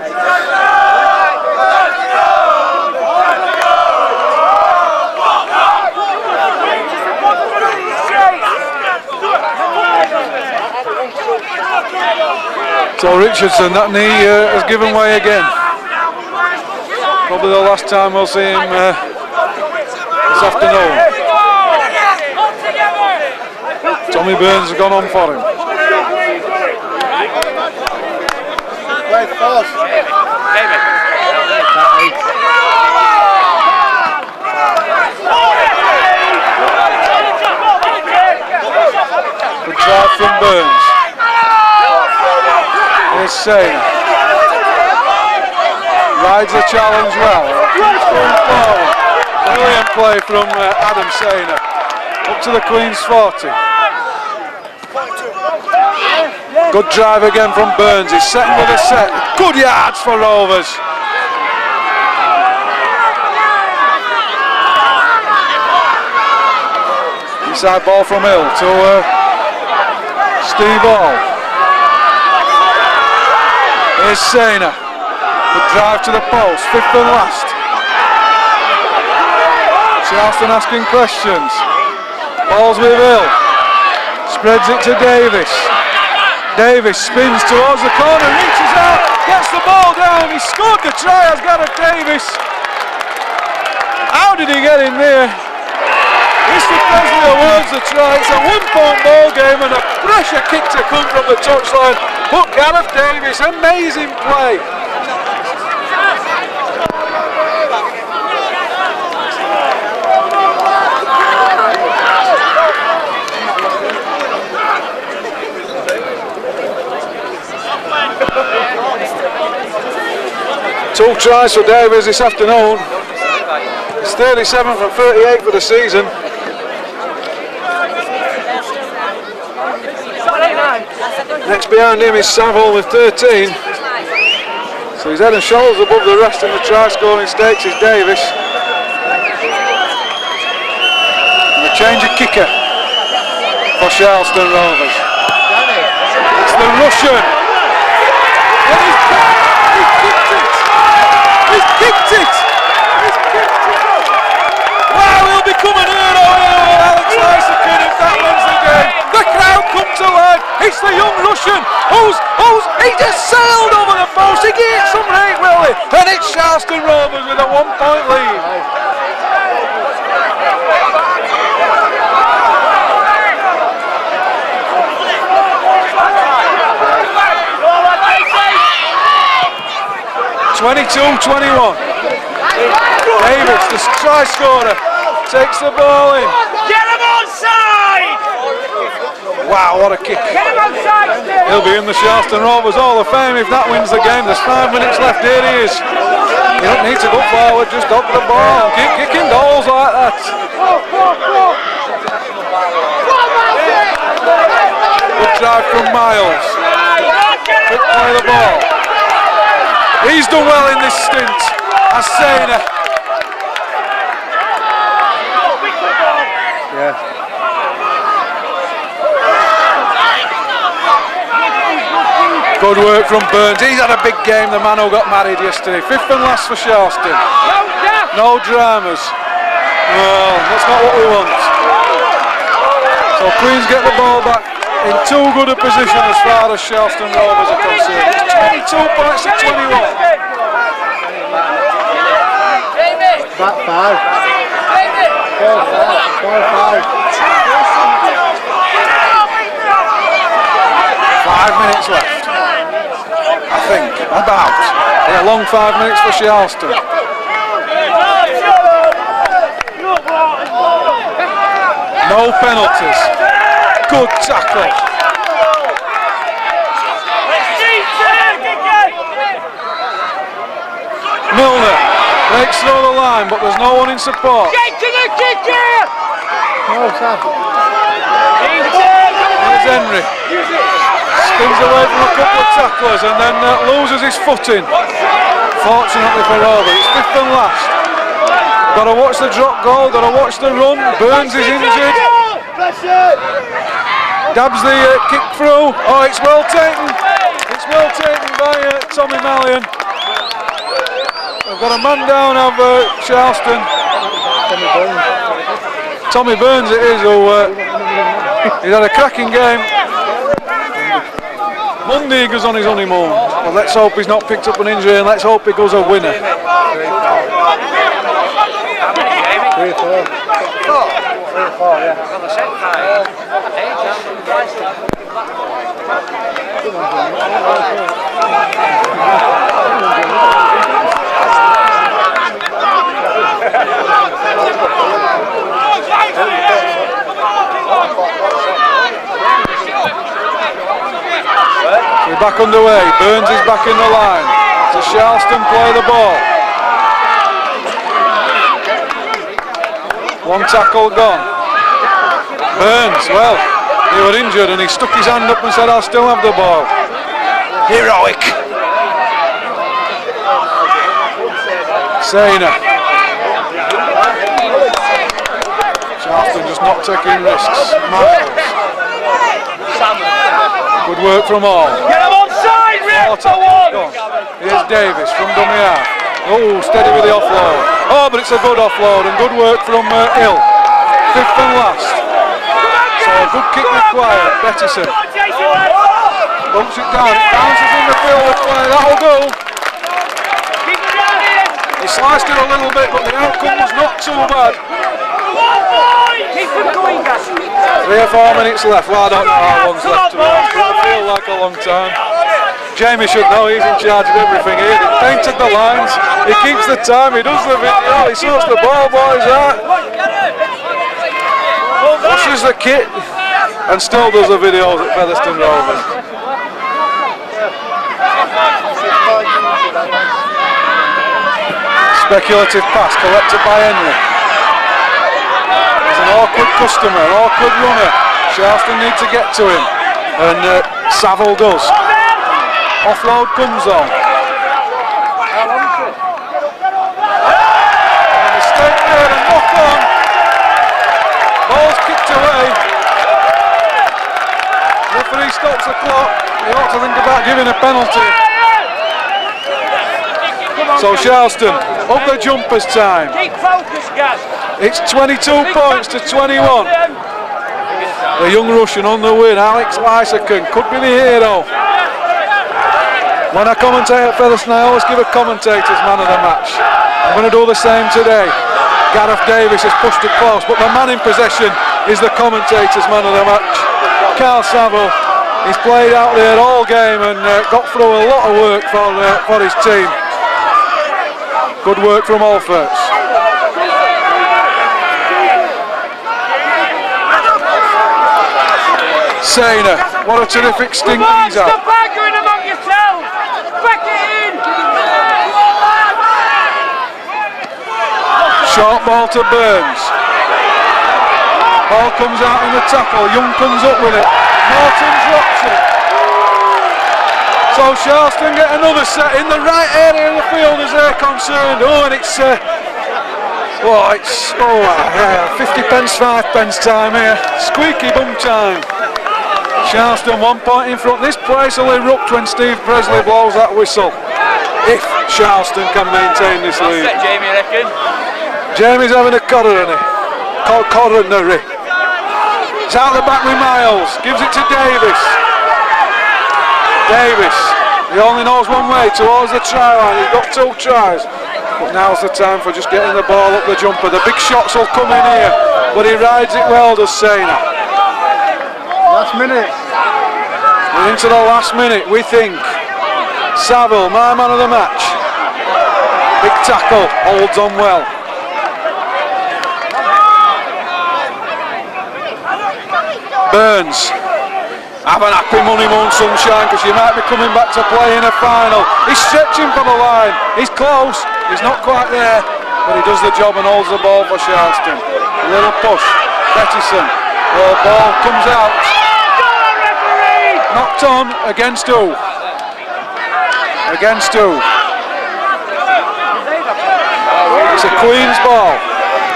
So Richardson, that knee has given way again. Probably the last time we'll see him this afternoon. Tommy Burns has gone on for him. Good drive from Burns. Here's Sainer. Rides the challenge well. Keeps going forward. Brilliant play from Adam Sainer. Up to the Queen's 40. Good drive again from Burns. He's setting with a set. Good yards for Rovers. Inside ball from Hill to Steve Hall. Here's Sainer. Good drive to the post. 5th and last. Sharlston asking questions. Ball's with Hill. Spreads it to Davis. Davis spins towards the corner, reaches out, gets the ball down. He scored the try as Gareth Davis. How did he get in there? Mr. Presley awards the try. It's a 1-point ball game and a pressure kick to come from the touchline. But Gareth Davis, amazing play. Two tries for Davis this afternoon. It's 37 from 38 for the season. Next behind him is Saville with 13. So he's head and shoulders above the rest in the try scoring stakes is Davis. And a change of kicker for Sharlston Rovers. It's the Russian. And he's kicked it! He's kicked it! Wow, he'll become an hero here with Alex Lysakin if that wins the game. The crowd come to life. It's the young Russian he just sailed over the post. He gets some right, will he? And it's Sharlston Rovers with a 1-point lead. (22-21). Davis, the try scorer, takes the ball in. Get him onside! Wow, what a kick. Get him onside still! He'll be in the Sharlston Rovers Hall of Fame if that wins the game. There's 5 minutes left. Here he is. You don't need to go forward, just up the ball. Keep kicking goals like that. Good drive from Miles. Quick play the ball. He's done well in this stint. As Sainer. Yeah. Good work from Burns. He's had a big game, the man who got married yesterday. 5th and last for Sharlston. No dramas. Well, that's not what we want. So Queens get the ball back in too good a position as far as Sharlston Rovers are concerned. It's 22 points to 21. Back 5. 4-5. 5 minutes left, I think, about. Yeah, long 5 minutes for Sharlston. No penalties. Good tackle. Milner breaks through the line, but there's no one in support. Get to the kicker! No, Sam. Here's Henry. Spins away from a couple of tacklers and then loses his footing. Fortunately for Rovers, it's 5th and last. Got to watch the drop goal, got to watch the run. Burns is injured. Dabs the kick through. Oh, it's well taken. It's well taken by Tommy Mallion. We've got a man down of Sharlston. Tommy Burns it is, who he's had a cracking game. Monday he goes on his honeymoon. Well, let's hope he's not picked up an injury and let's hope he goes a winner. 3 or 4. 3 or 4, yeah. We're back underway. Burns is back in the line. So Sharlston play the ball. One tackle gone. Burns, well, he was injured and he stuck his hand up and said, I'll still have the ball. Heroic. Sainer. Sharlston just not taking risks. Michaels. Good work from all. Get him onside, Rick, for one! Here's Davis from dummy half. Oh, steady with the offload. Oh, but it's a good offload and good work from Hill. 5th and last. So a good kick required. Bettison. Bumps it down. It bounces in the field of play. That'll go. He sliced it a little bit, but the outcome was not too bad. Keep him going, guys. 3 or 4 minutes left. Well, I don't know how long's left to watch, but it feels like a long time. Jamie should know, he's in charge of everything here. He painted the lines, he keeps the time, he does the video, he sorts the ball boys out, washes the kit, and still does the videos at Sharlston Rovers. Speculative pass collected by Henry. An awkward customer, an awkward runner. Sharlston need to get to him, and Saville does. Offload comes on. Mistake made and knock on. Ball's kicked away. Referee stops the clock. He ought to think about giving a penalty. So Sharlston, up the jumpers time. Keep focused, guys. It's 22 points to 21. The young Russian on the win, Alex Lysakin, could be the hero. When I commentate at Featherstone, I always give a commentator's man of the match. I'm going to do the same today. Gareth Davis has pushed it close, but the man in possession is the commentator's man of the match. Carl Saville, he's played out there all game and got through a lot of work for his team. Good work from Alfords. Sainer, what a terrific sting he's had. Stop arguing among yourselves! Back it in! Short ball to Burns. Ball comes out in the tackle. Young comes up with it. Morton drops it. So Sharlston get another set in the right area of the field as they're concerned. Oh, and it's 50 pence, 5 pence time here. Squeaky bum time. Sharlston 1 point in front. This place will erupt when Steve Presley blows that whistle. If Sharlston can maintain this lead. That's it, Jamie, I reckon. Jamie's having a coronary. Coronary. It's out the back with Miles. Gives it to Davis. Davis. He only knows one way towards the try line. He's got 2 tries. But now's the time for just getting the ball up the jumper. The big shots will come in here. But he rides it well, does Sainer. Last minute. We're into the last minute, we think. Saville, my man of the match. Big tackle, holds on well. Burns. Have an happy money moon sunshine, because you might be coming back to play in a final. He's stretching for the line. He's close. He's not quite there, but he does the job and holds the ball for Sharlston. A little push. Pettison. The ball comes out. Knocked on against who? Against who? It's a Queen's ball.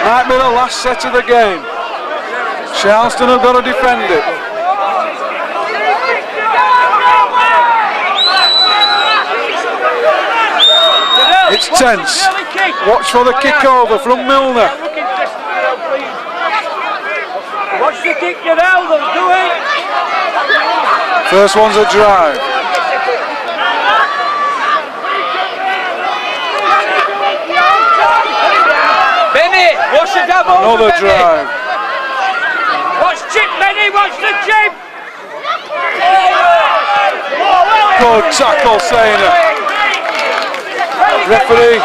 Might be the last set of the game. Sharlston have got to defend it. It's tense. Watch for the kick over from Milner. Watch the kick, get out, they'll do it. First one's a drive. Benny, watch the double. Another drive. Watch chip, Benny, watch the chip. Good tackle, Sainer. Referee,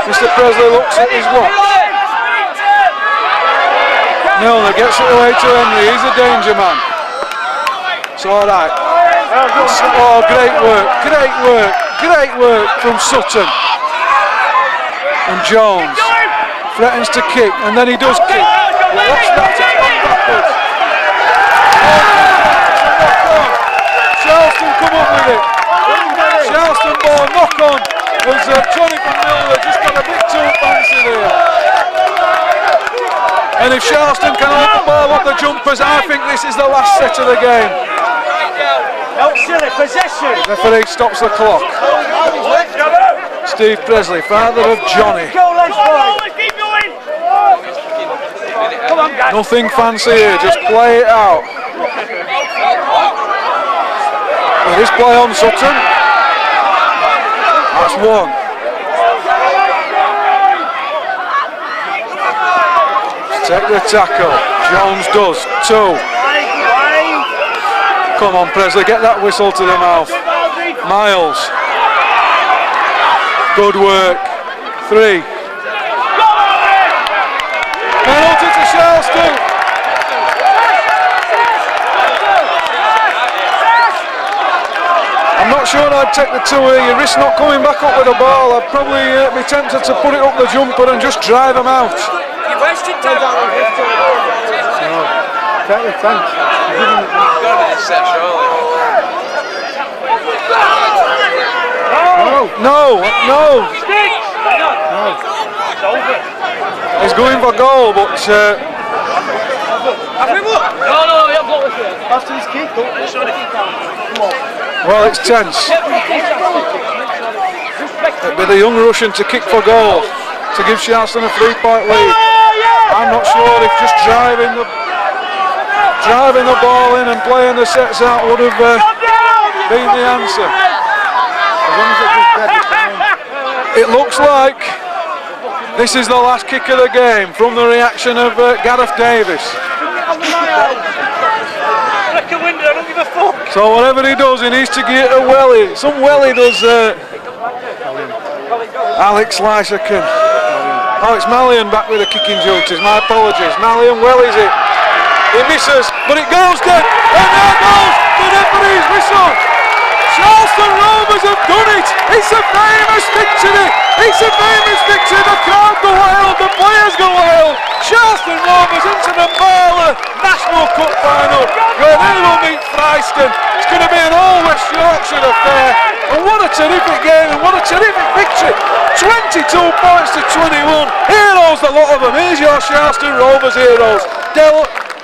Mr. Presley looks at his watch. Milner gets it away to Henry. He's a danger man. It's all right. Oh, great work from Sutton. And Jones threatens to kick, and then he does kick. Watch that, it's gone backwards. Sharlston come up with it. Sharlston ball, knock on. As Johnny from Milner just got a bit too fancy there. And if Sharlston can hold the ball up the jumpers, I think this is the last set of the game. No silly possession. Referee stops the clock. Steve Presley, father of Johnny. Go, let's go. Keep going. Come on, guys. Nothing fancy here, just play it out. Well, this play on Sutton. That's 1. Take the tackle. Jones does. 2. Come on, Presley, get that whistle to the mouth. Miles. Good work. 3. Penalty to Sharlston. I'm not sure I'd take the 2 here. You risk not coming back up with the ball. I'd probably be tempted to put it up the jumper and just drive them out. You wasted time. No, take the chance. You've got to be this set, surely. No. He's going for goal, but After his kick, well, it's tense. It'd be the young Russian to kick for goal to give Sharlston a 3-point lead. I'm not sure if just driving the ball in and playing the sets out would have been the answer. as long as it's just dead, it's fine. It looks like this is the last kick of the game from the reaction of Gareth Davis. So whatever he does, he needs to get a welly. Some welly does Alex Lysakin. Oh, it's Mallion back with the kicking duties. My apologies. Mallion wellies it. He misses, but it goes dead. And there goes the referee's whistle. Sharlston Rovers have done it. It's a famous victory. It's a famous victory. The crowd go wild. The players go wild. Sharlston Rovers into the BARLA National Cup final, where they will meet Fryston. It's going to be an all West Yorkshire affair. And what a terrific game and what a terrific victory. 22 points to 21. Heroes, the lot of them. Here's your Sharlston Rovers heroes.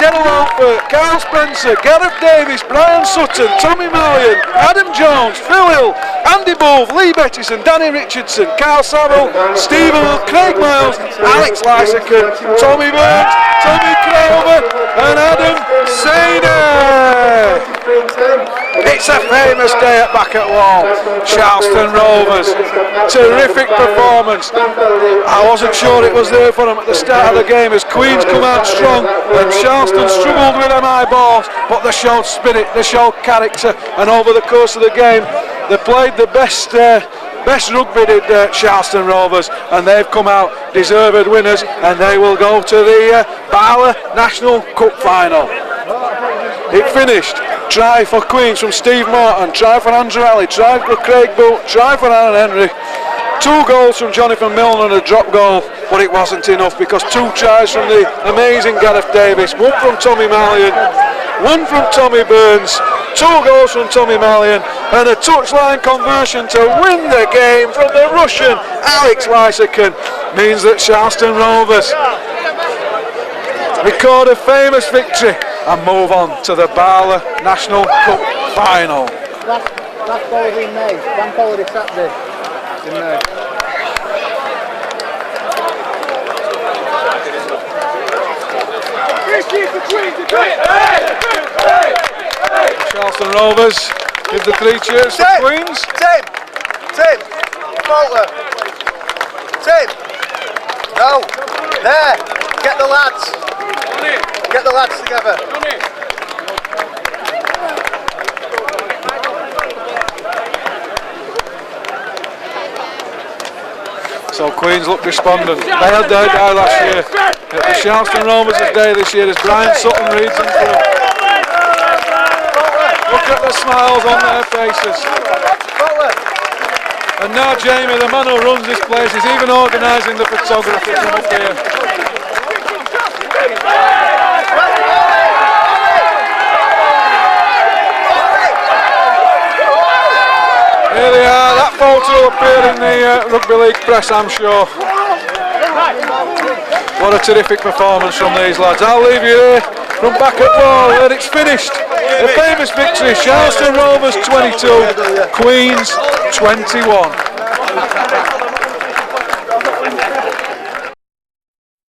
Gerald Alpert, Carl Spencer, Gareth Davis, Brian Sutton, Tommy Mallion, Adam Jones, Phil Hill, Andy Bove, Lee Bettison, Danny Richardson, Carl Saville, Stephen Hill, Craig Miles, Alex Lysaker, Tommy Burns, Tommy Crover and Adam Sainer. It's a famous day at Back at Wall. Sharlston Rovers, terrific performance. I wasn't sure it was there for them at the start of the game as Queens come out strong and Sharlston struggled with them high balls, but they showed spirit, they showed character, and over the course of the game they played the best rugby did Sharlston Rovers, and they've come out deserved winners, and they will go to the BARLA National Cup final. It finished. Try for Queens from Steve Morton, try for Andrew Alley, try for Craig Boot, try for Aaron Henry. 2 goals from Jonathan Milner and a drop goal, but it wasn't enough because 2 tries from the amazing Gareth Davis, 1 from Tommy Mallion, 1 from Tommy Burns, 2 goals from Tommy Mallion, and a touchline conversion to win the game from the Russian Alex Lysaker means that Sharlston Rovers record a famous victory and move on to the BARLA National Cup final. Last ball was in May, bank holiday Saturday in May. Sharlston Rovers give the 3 cheers for Queens. Tim, Bolter. Tim, no, there, get the lads. Get the lads together. So Queens look despondent. They had their day last year. The Sharlston Rovers' day this year as Brian Sutton reads them through. Look at the smiles on their faces. And now Jamie, the man who runs this place, is even organising the photography from up here. Here they are, that photo will appear in the Rugby League press, I'm sure. What a terrific performance from these lads. I'll leave you here from Back at Wall where it's finished. The famous victory, Sharlston Rovers 22, Queens 21.